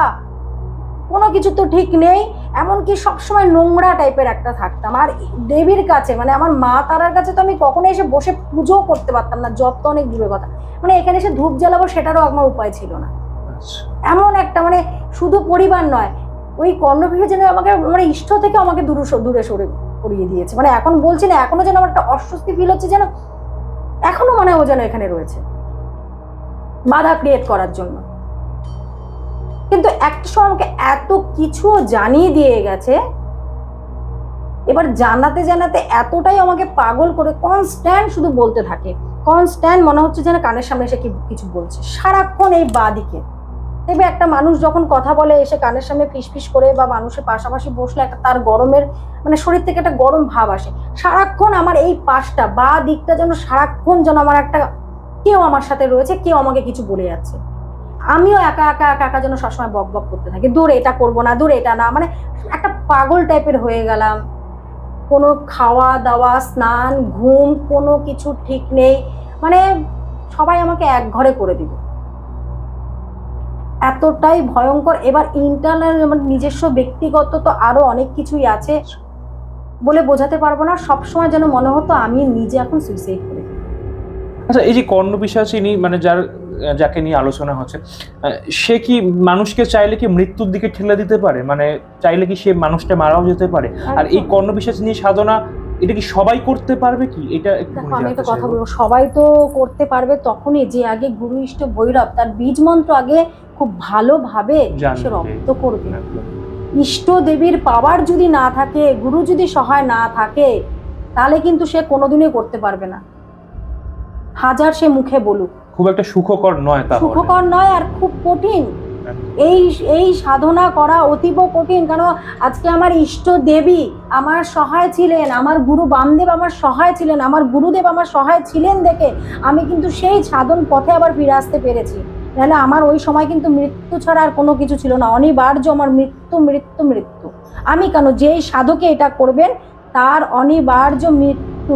কোনো কিছু তো ঠিক নেই, এমনকি সবসময় নোংরা টাইপের একটা থাকতাম। আর দেবীর কাছে মানে আমার মা তারার কাছে তো আমি কখনো এসে বসে পুজো করতে পারতাম না, জব তো অনেক দূরের কথা, মানে এখানে এসে ধূপ জ্বালাবো সেটারও আমার উপায় ছিল না। এমন একটা মানে শুধু পরিবার নয়, ওই কর্ণপিঠে যেন আমাকে মানে ইষ্ট থেকে আমাকে দূরে সরে করিয়ে দিয়েছে। মানে এখন বলছি না, এখনো যেন আমার একটা অস্বস্তি ফিল হচ্ছে, যেন এখনো মনে হয় ও যেন এখানে রয়েছে বাধা ক্রিয়েট করার জন্য। কিন্তু একটা সময় আমাকে এত কিছু জানিয়ে দিয়ে গেছে, এবার জানাতে জানাতে এতটাই আমাকে পাগল করে কনস্ট্যান্ট শুধু বলতে থাকে, কনস্ট্যান্ট মনে হচ্ছে যেন কানের সামনে এসে কিছু বলছে সারাক্ষণ এই বাদিকে। দেখবে একটা মানুষ যখন কথা বলে এসে কানের সামনে ফিসফিস করে বা মানুষের পাশাপাশি বসলে একটা তার গরমের মানে শরীর থেকে একটা গরম ভাব আসে। সারাক্ষণ আমার এই পাশটা বা দিকটা যেন সারাক্ষণ যেন আমার একটা কেউ আমার সাথে রয়েছে, কেউ আমাকে কিছু বলে যাচ্ছে, আমিও একা একা একা একা যেন সবসময় বক বক করতে থাকি, দূর এটা করবো না, দূর এটা না, মানে একটা পাগল টাইপের হয়ে গেলাম। কোনো খাওয়া দাওয়া স্নান ঘুম কোনো কিছু ঠিক নেই, মানে সবাই আমাকে এক ঘরে করে দিবে, এতটাই ভয়ঙ্কর। এবার ইন্টারনাল আমার নিজস্ব ব্যক্তিগত তো আরো অনেক কিছুই আছে, বলে বোঝাতে পারবো না। সবসময় যেন মনে হতো আমি নিজে এখন সুইসাইড করি। আচ্ছা, এই যে কর্ণপিশাচিনী মানে যাকে নিয়ে আলোচনা হচ্ছে, সে কি মানুষকে চাইলে কি মৃত্যুর দিকে ঠেলে দিতে পারে? মানে চাইলে কি সে মানুষটা মারাও যেতে পারে? আর এই কর্ণপিশাচিনী সাধনা এটা কি সবাই করতে পারবে কি? এটা দেখো আমি একটা কথা বলবো, সবাই তো করতে পারবে তখনই যে আগে গুরু ইষ্ট ভৈরব তার বীজ মন্ত্র আগে খুব ভালোভাবে সে রপ্ত করবে। ইষ্ট দেবীর পাওয়ার যদি না থাকে, গুরু যদি সহায় না থাকে, তাহলে কিন্তু সে কোনোদিনই করতে পারবে না, হাজার সে মুখে বলুক। খুব একটা সুখকর নয় আর খুব কঠিন। এই সাধনা করা অতীব কঠিন, কারণ আজকে আমার ইষ্ট দেবী আমার সহায় ছিলেন, আমার গুরু বামদেব আমার সহায় ছিলেন, আমার গুরুদেব আমার সহায় ছিলেন দেখে আমি কিন্তু সেই সাধন পথে আবার ফিরে আসতে পেরেছি। তাহলে আমার ওই সময় কিন্তু মৃত্যু ছাড়া আর কোনো কিছু ছিল না, অনিবার্য আমার মৃত্যু মৃত্যু মৃত্যু। আমি কেন, যেই সাধকে এটা করবেন তার অনিবার্য মৃত্যু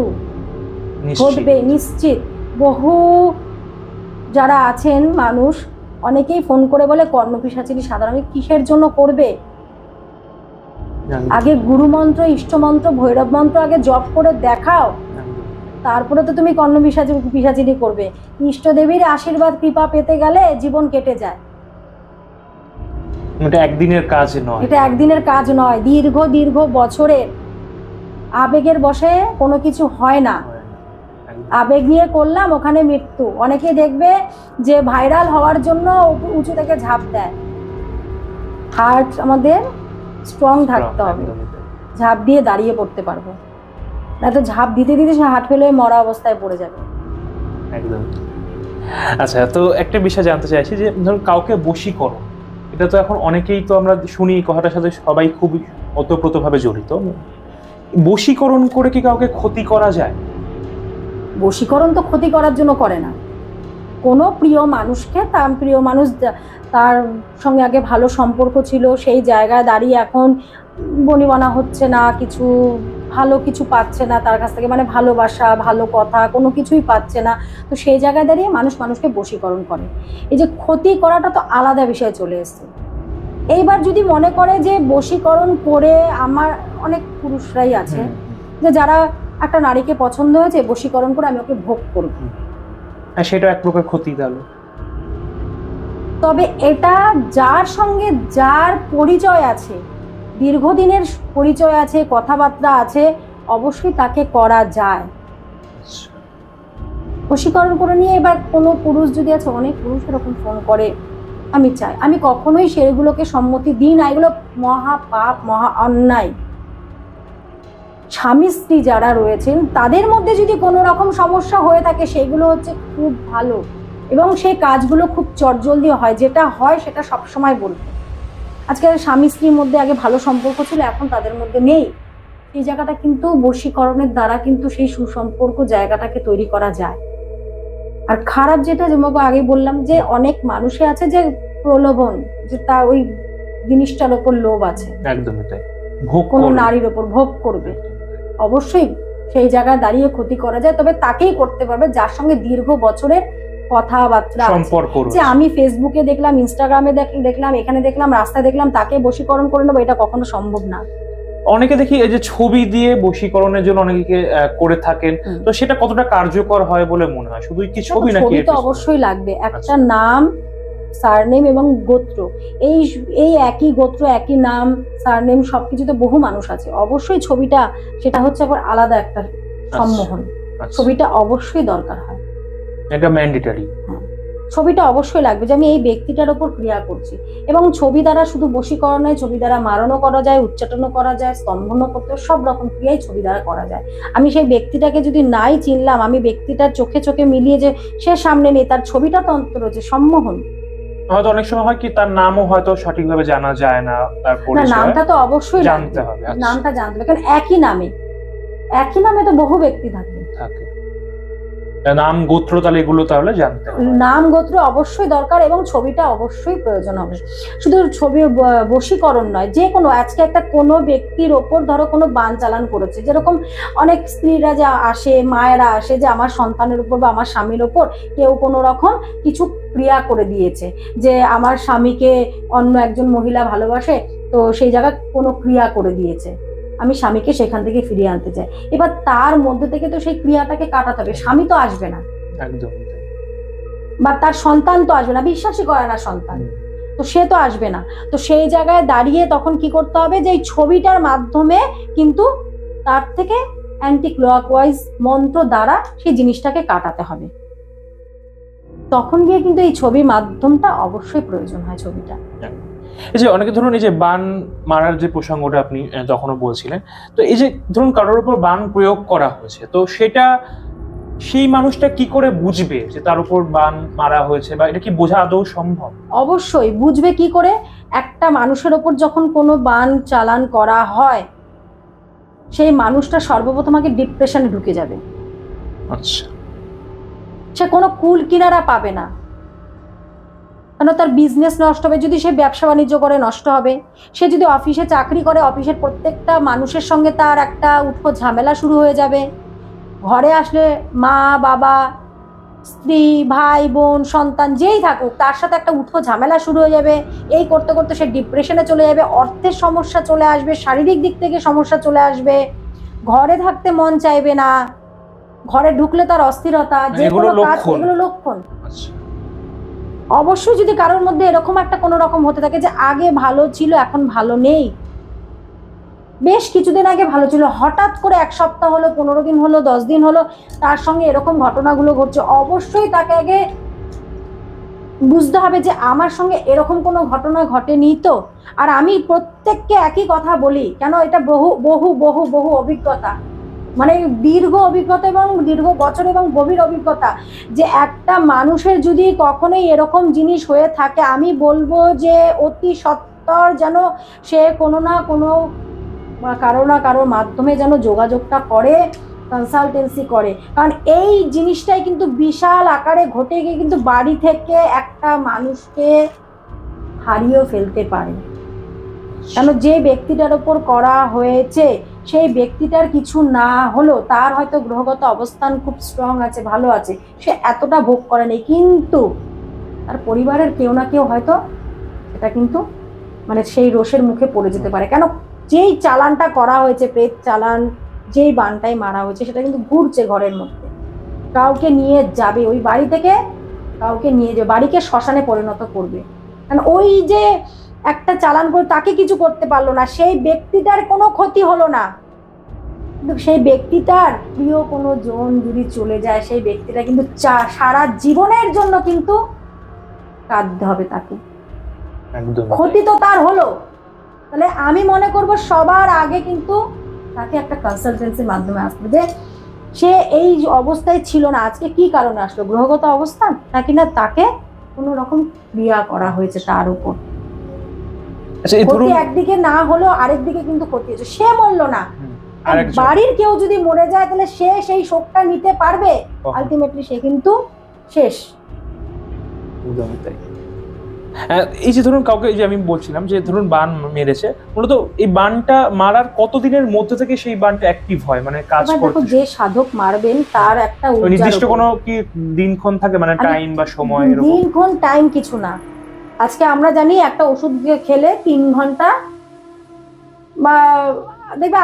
ঘটবে নিশ্চিত। বহু যারা আছেন মানুষ অনেকেই ফোন করে বলে কর্ণপিশাচিনী সাধনা আমি কিসের জন্য করবে? আগে গুরু মন্ত্র ইষ্ট মন্ত্র ভৈরব মন্ত্র আগে জপ করে দেখাও, তারপরে তো তুমি কর্ণপিশাচিনী করবে। ইষ্ট দেবীর আশীর্বাদ কৃপা পেতে গেলে জীবন কেটে যায়, এটা একদিনের কাজ নয়, দীর্ঘ বছরের। আবেগের বশে কোনো কিছু হয় না, আবেগ নিয়ে করলাম ওখানে মৃত্যু। অনেকে দেখবে যে ভাইরাল হওয়ার জন্য উঁচু থেকে ঝাঁপ দেয়, হার্ট আমাদের স্ট্রং থাকতে হবে, ঝাঁপ দিয়ে দাঁড়িয়ে পড়তে পারবো, না তো ঝাঁপ দিতে দিতে সে হার্ট ফেল হয়ে মরা অবস্থায় পড়ে যাবে একদম। আচ্ছা, তো একটা বিষয় জানতে চাইছি যে ধরুন কাউকে বশীকরণ, এটা তো এখন অনেকেই তো আমরা শুনি কথাটার সাথে সবাই খুব ওতপ্রোতভাবে জড়িত। বশীকরণ করে কি কাউকে ক্ষতি করা যায়? বশীকরণ তো ক্ষতি করার জন্য করে না, কোনো প্রিয় মানুষকে, তার প্রিয় মানুষ তার সঙ্গে আগে ভালো সম্পর্ক ছিল, সেই জায়গায় দাঁড়িয়ে এখন বনিবনা হচ্ছে না, কিছু ভালো কিছু পাচ্ছে না তার কাছ থেকে, মানে ভালোবাসা, ভালো কথা কোনো কিছুই পাচ্ছে না। তো সেই জায়গায় দাঁড়িয়ে মানুষ মানুষকে বশীকরণ করে। এই যে ক্ষতি করাটা তো আলাদা বিষয়ে চলে এসছে। এইবার যদি মনে করে যে বশীকরণ করে, আমার অনেক পুরুষরাই আছে যে যারা একটা নারীকে পছন্দ হয়েছে, বশীকরণ করে আমি ওকে ভোগ করব, সেটা এক প্রকার ক্ষতি গেল। তবে এটা যার সঙ্গে যার পরিচয় আছে, দীর্ঘদিনের পরিচয় আছে, কথাবার্তা আছে, অবশ্যই তাকে করা যায়। বশীকরণ করে নিয়ে এবার কোনো পুরুষ যদি আছে, অনেক পুরুষ এরকম ফোন করে, আমি চাই, আমি কখনোই সেগুলোকে সম্মতি দিই না, এগুলো মহা পাপ, মহা অন্যায়। স্বামী স্ত্রী যারা রয়েছেন তাদের মধ্যে যদি কোনো রকম সমস্যা হয়ে থাকে, সেগুলো হচ্ছে খুব ভালো এবং সেই কাজগুলো খুব চটজলদি হয়, যেটা হয় সেটা সবসময় বলবো। আজকে স্বামী স্ত্রীর মধ্যে আগে ভালো সম্পর্ক ছিল, এখন তাদের মধ্যে নেই, সেই জায়গাটা কিন্তু বশীকরণের দ্বারা কিন্তু সেই সুসম্পর্ক জায়গাটাকে তৈরি করা যায়। আর খারাপ যেটা, যেমন আগে বললাম যে অনেক মানুষে আছে যে প্রলোভন, যে তার ওই জিনিসটার ওপর লোভ আছে, একদমই তাই, ভোগ কোনো নারীর ওপর ভোগ করবে, অবশ্যই সেই জায়গায় দাঁড়িয়ে ক্ষতি করা যায়, তবে তাকেই করতে পারবে যার সঙ্গে দীর্ঘ বছরের কথাবার্তা সম্পর্ক। যে আমি ফেসবুকে দেখলাম, ইনস্টাগ্রামে দেখলাম, এখানে দেখলাম, রাস্তায় দেখলাম, তাকে বশীকরণ করে নেবো, এটা কখনো সম্ভব না। অনেকে দেখি এই যে ছবি দিয়ে বশীকরণের জন্য অনেকে করে থাকেন, তো সেটা কতটা কার্যকর হয় বলে মনে হয়? শুধু কি ছবি নাকি? ছবি তো অবশ্যই লাগবে, একটা নাম, সারনেম এবং গোত্র, এই একই গোত্র, একই নাম, সারনেম, সবকিছুতে বহু মানুষ আছে, অবশ্যই ছবিটা, সেটা হচ্ছে আবার আলাদা একটা সম্মোহন। ছবিটা অবশ্যই দরকার হয়, এটা ম্যান্ডেটরি। ছবিটা অবশ্যই লাগবে যে আমি এই ব্যক্তিটার উপর ক্রিয়া করছি। এবং ছবি দ্বারা শুধু বশীকরণ নয়, ছবি দ্বারা মারণও করা যায়, উচ্চাটনও করা যায়, স্তম্ভনও করতে, সব রকম ক্রিয়াই ছবি দ্বারা করা যায়। আমি সেই ব্যক্তিটাকে যদি নাই চিনলাম, আমি ব্যক্তিটার চোখে চোখে মিলিয়ে যে সে সামনে নেই, তার ছবিটা তো অন্তত রয়েছে, সম্মোহন। হয়তো অনেক সময় হয় কি তার নামও হয়তো সঠিকভাবে জানা যায় না, তার পরিচয়, নামটা তো অবশ্যই জানতে হবে, নামটা জানতে হবে, কারণ একই নামে তো বহু ব্যক্তি থাকে, নাম গোত্র, তাহলে এগুলো তাহলে জানতে হবে, নাম গোত্র অবশ্যই দরকার এবং ছবিটা অবশ্যই প্রয়োজন হবে। শুধু ছবি বশীকরণ নয়, যে কোনো, আজকে একটা কোনো ব্যক্তির ওপর ধরো কোনো বান চালান করেছে, যেরকম অনেক স্ত্রীরা যে আসে, মায়েরা আসে যে আমার সন্তানের উপর বা আমার স্বামীর ওপর কেউ কোনো রকম কিছু ক্রিয়া করে দিয়েছে, যে আমার স্বামীকে অন্য একজন মহিলা ভালোবাসে, তো সেই জায়গায় কোনো ক্রিয়া করে দিয়েছে, আমি স্বামীকে সেখান থেকে ফিরিয়ে আনতে চাই। এবার তার মধ্যে থেকে তো সেই ক্রিয়াটাকে কাটাতে হবে, স্বামী তো আসবে না, একদম, বা তার সন্তান তো আসবে না, বিশ্বাসই করে না সন্তান, তো সে তো আসবে না। তো সেই জায়গায় দাঁড়িয়ে তখন কি করতে হবে, যে এই ছবিটার মাধ্যমে কিন্তু তার থেকে অ্যান্টি ক্লকওয়াইজ মন্ত্র দ্বারা সেই জিনিসটাকে কাটাতে হবে, তখন গিয়ে কিন্তু এই ছবির মাধ্যমটা অবশ্যই প্রয়োজন হয়। ছবিটা এই যে অনেকে ধরুন এই যে বান মারার যে প্রসঙ্গটা আপনি তখনও বলছিলেন, তো এই যে ধরুন কারোর উপর বান প্রয়োগ করা হয়েছে, তো সেটা সেই মানুষটা কি করে বুঝবে যে তার উপর বান মারা হয়েছে, বা এটা কি বোঝা আদৌ সম্ভব? অবশ্যই বুঝবে কি করে, একটা মানুষের ওপর যখন কোনো বান চালান করা হয়, সেই মানুষটা সর্বপ্রথম আগে ডিপ্রেশনে ঢুকে যাবে। আচ্ছা, সে কোনো কুল কিনারা পাবে না, কারণ তার বিজনেস নষ্ট হবে, যদি সে ব্যবসা বাণিজ্য করে নষ্ট হবে, সে যদি অফিসে চাকরি করে, অফিসের প্রত্যেকটা মানুষের সঙ্গে তার একটা উঠো ঝামেলা শুরু হয়ে যাবে, ঘরে আসলে মা বাবা, স্ত্রী, ভাই বোন, সন্তান যেই থাকুক, তার সাথে একটা উঠো ঝামেলা শুরু হয়ে যাবে, এই করতে করতে সে ডিপ্রেশনে চলে যাবে, অর্থের সমস্যা চলে আসবে, শারীরিক দিক থেকে সমস্যা চলে আসবে, ঘরে থাকতে মন চাইবে না, ঘরে ঢুকলে তার অস্থিরতা, যে কোনো কাজ, এগুলো লক্ষণ। অবশ্যই যদি কারোর মধ্যে এরকম একটা কোনো রকম হতে থাকে যে আগে ভালো ছিল এখন ভালো নেই, বেশ কিছুদিন আগে ভালো ছিল, হঠাৎ করে 1 সপ্তাহ হলো, 15 দিন হলো, 10 দিন হলো, তার সঙ্গে এরকম ঘটনাগুলো ঘটছে, অবশ্যই তাকে আগে বুঝতে হবে যে আমার সঙ্গে এরকম কোনো ঘটনা ঘটেনি তো। আর আমি প্রত্যেককে একই কথা বলি, কেন এটা বহু বহু বহু বহু অভিজ্ঞতা, মানে দীর্ঘ অভিজ্ঞতা এবং দীর্ঘ বছর এবং গভীর অভিজ্ঞতা, যে একটা মানুষের যদি কখনোই এরকম জিনিস হয়ে থাকে, আমি বলবো যে অতি সত্বর যেন সে কোনো না কোনো কারো না কারোর মাধ্যমে যেন যোগাযোগটা করে, কনসালটেন্সি করে, কারণ এই জিনিসটাই কিন্তু বিশাল আকারে ঘটে গিয়ে কিন্তু বাড়ি থেকে একটা মানুষকে হারিয়েও ফেলতে পারে। কেন, যে ব্যক্তিটার ওপর করা হয়েছে সেই ব্যক্তিটার কিছু না হলো, তার হয়তো গ্রহগত অবস্থান খুব স্ট্রং আছে, ভালো আছে, সে এতটা ভোগ করেনি, কিন্তু তার পরিবারের কেউ না কেউ হয়তো এটা কিন্তু মানে সেই রোষের মুখে পড়ে যেতে পারে। কেন, যেই চালানটা করা হয়েছে, প্রেত চালান, যেই বানটাই মারা হয়েছে, সেটা কিন্তু ঘুরছে ঘরের মধ্যে, কাউকে নিয়ে যাবে ওই বাড়ি থেকে, কাউকে নিয়ে যাবে, বাড়িকে শ্মশানে পরিণত করবে। কারণ ওই যে একটা চালান করে তাকে কিছু করতে পারলো না, সেই ব্যক্তিটার কোনো ক্ষতি হলো না, কিন্তু সেই ব্যক্তিটার প্রিয় কোনো জন যদি চলে যায়, সেই ব্যক্তিটা কিন্তু সারা জীবনের জন্য কিন্তু কাঁদতে হবে তাকে। একদম ক্ষতি তো তার হলো। তাহলে আমি মনে করব সবার আগে কিন্তু তাকে একটা কনসালটেন্সির মাধ্যমে আসবে, যে সে এই অবস্থায় ছিল না, আজকে কি কারণে আসলো, গ্রহগত অবস্থান নাকি না তাকে কোনো রকম ক্রিয়া করা হয়েছে তার উপর। আচ্ছা, এই ধরুন ক্ষতি একদিকে না হলেও আরেকদিকে কিন্তু ক্ষতি হয়েছে, সে মরলো না, আরেকজন বাড়ির কেউ যদি মরে যায় তাহলে সে সেই শোকটা নিতে পারবে, আলটিমেটলি সে কিন্তু শেষ। একদমই তাই। এই যে ধরুন কাউকে, এই যে আমি বলছিলাম যে ধরুন বান মেরেছে, মূলত এই বানটা মারার কতদিনের মধ্যে থেকে সেই বানটা অ্যাক্টিভ হয়, মানে কাজ এবার দেখো, করতে? যে সাধক মারবেন তার একটা নির্দিষ্ট কোনো কি দিনক্ষণ থাকে, মানে টাইম বা সময় এরকম? দিনক্ষণ টাইম কিছু না। আজকে আমরা জানি একটা ওষুধ খেলে 3 ঘন্টা বা দেখবে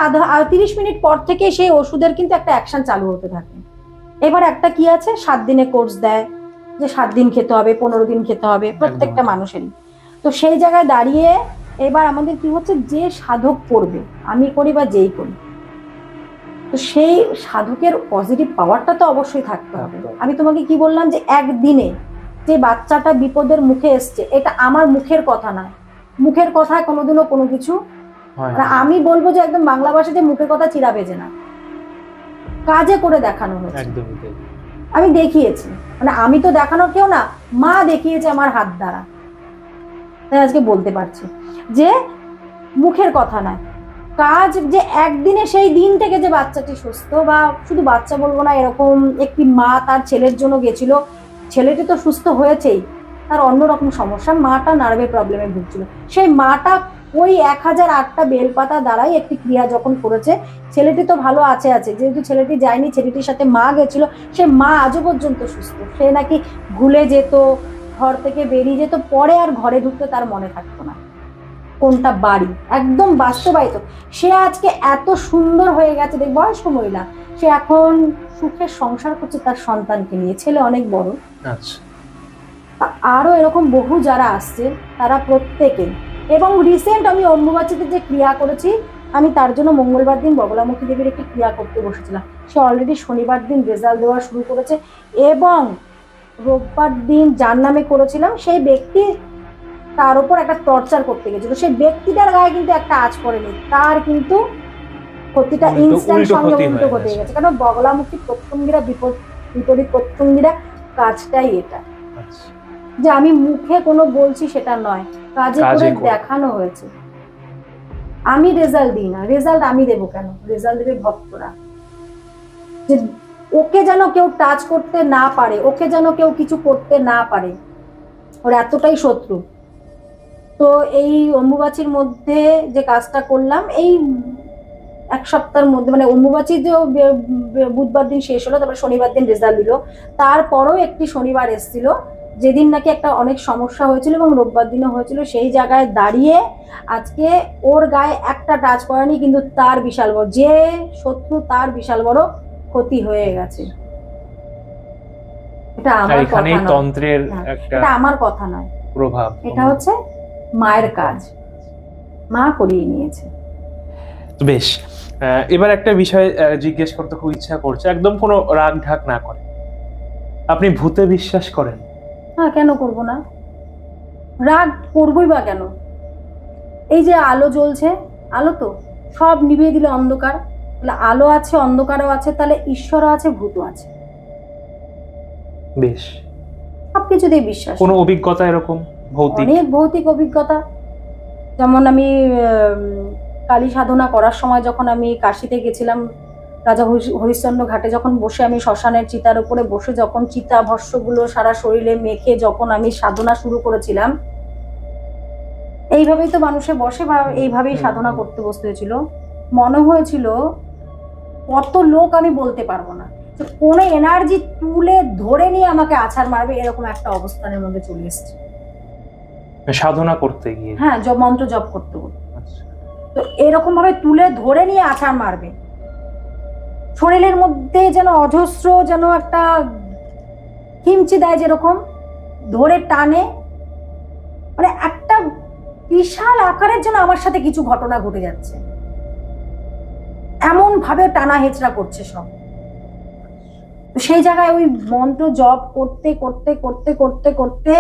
30 মিনিট পর থেকে সেই ওষুধের কিন্তু একটা অ্যাকশন চালু হতে থাকে। এবার একটা কি আছে, 7 দিনে কোর্স দেয়, যে 7 দিন খেতে হবে, 15 দিন খেতে হবে প্রত্যেকটা মানুষেরই। তো সেই জায়গায় দাঁড়িয়ে এবার আমাদের কি হচ্ছে, যে সাধক করবে, আমি করি বা যেই করি, তো সেই সাধকের পজিটিভ পাওয়ারটা তো অবশ্যই থাকতে হবে। আমি তোমাকে কি বললাম, যে একদিনে যে বাচ্চাটা বিপদের মুখে এসছে, এটা আমার মুখের কথা নয়, মুখের কথায় কোনোদিনও কোনো কিছু, আমি বলবো যে একদম বাংলা ভাষায় যে মুখের কথা চিরা বেজে না, কাজে করে দেখানো হয়েছে। আমি দেখিয়েছি, মানে আমি তো দেখানোর কেউ না, মা দেখিয়েছে আমার হাত দ্বারা, তাই আজকে বলতে পারছি যে মুখের কথা নয়, কাজ, যে একদিনে সেই দিন থেকে যে বাচ্চাটি সুস্থ, বা শুধু বাচ্চা বলবো না, এরকম একটি মা তার ছেলের জন্য গেছিল, ছেলেটি তো সুস্থ হয়েছেই, তার অন্যরকম সমস্যা, মাটা নার্ভের প্রবলেমে ভুগছিল, সেই মাটা ওই 1008টা বেলপাতা দ্বারাই একটি ক্রিয়া যখন করেছে, ছেলেটি তো ভালো আছে, যেহেতু ছেলেটি যায়নি, ছেলেটির সাথে মা গেছিল, সে মা আজও পর্যন্ত সুস্থ। সে নাকি ভুলে যেত, ঘর থেকে বেরিয়ে যেত, পরে আর ঘরে ঢুকতে তার মনে থাকতো না কোনটা বাড়ি, একদম বাস্তবায়িত। সে আজকে এত সুন্দর হয়ে গেছে, দেখ বয়স্ক মহিলা, সে এখন সুখের সংসার করছে তার সন্তানকে নিয়ে, ছেলে অনেক বড়। আচ্ছা, আরো এরকম বহু যারা আসছে, তারা প্রত্যেকে, এবং রিসেন্ট আমি অম্বুবাচীতে যে ক্রিয়া করেছি, আমি তার জন্য মঙ্গলবার দিন বগলামুখী দেবীর একটি ক্রিয়া করতে বসেছিলাম, সে অলরেডি শনিবার দিন রেজাল্ট দেওয়া শুরু করেছে, এবং রোববার দিন যার নামে করেছিলাম সেই ব্যক্তি তার উপর একটা টর্চার করতে গেছিল, সেই ব্যক্তিটার গায়ে কিন্তু একটা আঁচ পড়েনি, তার কিন্তু ক্ষতিটা ইনস্ট্যান্ট সঙ্গে উল্টো ঘটে গেছে। কারণ বগলামুখী প্রত্যঙ্গীরা বিপরীত প্রত্যঙ্গীরা কাজটাই এটা, যে আমি মুখে কোনো বলছি সেটা নয়, কাজে করে দেখানো হয়েছে। আমি রেজাল্ট দিই না, রেজাল্ট আমি দেবো কেন, রেজাল্ট দেবে ভক্তরা, যে ওকে যেন কেউ টাচ করতে না পারে, ওকে যেন কেউ কিছু করতে না পারে, ওর এতটাই শত্রু। তো এই অম্বুবাচীর মধ্যে যে কাজটা করলাম, এই 1 সপ্তাহের মধ্যে, মানে অম্বুবাচী যে বুধবার দিন শেষ হলো, তারপরে শনিবার দিন রেজাল্ট দিল, তারপরও একটি শনিবার এসেছিল যেদিন নাকি একটা অনেক সমস্যা হয়েছিল, এবং রোববার দিনও হয়েছিল, সেই জায়গায় দাঁড়িয়ে আজকে ওর গায়ে একটা টাচ করেনি, কিন্তু তার বিশাল বড়, যে শত্রু তার বিশাল বড় ক্ষতি হয়ে গেছে। এটা আমার কথা নয়, তন্ত্রের এটা আমার কথা নয়, প্রভাব, এটা হচ্ছে মায়ের কাজ, মা করিয়ে নিয়েছে। বেশ, এবার একটা বিষয় জিজ্ঞেস করতে খুব ইচ্ছা করছে, একদম কোনো রাগ ঢাক না করে, আপনি ভূতে বিশ্বাস করেন? হ্যাঁ, কেন করব না, রাগ করবই বা কেন? এই যে আলো জ্বলছে, আলো তো সব নিভিয়ে দিলে অন্ধকার, তাহলে আলো আছে, অন্ধকারও আছে, তাহলে ঈশ্বরও আছে, ভূতও আছে। বেশ, সবকিছুতেই বিশ্বাস। কোনো অভিজ্ঞতা এরকম ভৌতিক? অনেক ভৌতিক অভিজ্ঞতা, যেমন আমি কালী সাধনা করার সময় যখন আমি কাশিতে গেছিলাম, রাজা হরিশ্চন্দ্র ঘাটে যখন বসে আমি শ্মশানের চিতার উপরে বসে যখন চিতা ভস্মগুলো সারা শরীরে মেখে যখন আমি সাধনা শুরু করেছিলাম, এইভাবেই তো মানুষে বসে বা এইভাবেই সাধনা করতে বসতে হয়েছিল। মনে হয়েছিল কত লোক আমি বলতে পারবো না, যে কোনো এনার্জি তুলে ধরে নিয়ে আমাকে আছাড় মারবে, এরকম একটা অবস্থানের মধ্যে চলে এসেছে সাধনা করতে গিয়ে। হ্যাঁ, মন্ত্র জপ করতে করতে। তো এরকম ভাবে তুলে ধরে নিয়ে আছাড় মারবে, শরীরের মধ্যে যেন অজস্র যেন একটা হিমচি দেয়, যেরকম ধরে টানে, মানে একটা বিশাল আকারের জন্য আমার সাথে কিছু ঘটনা ঘটে যাচ্ছে, এমন ভাবে টানা হেঁচড়া করছে সব। তো সেই জায়গায় ওই মন্ত্র জপ করতে করতে করতে করতে করতে,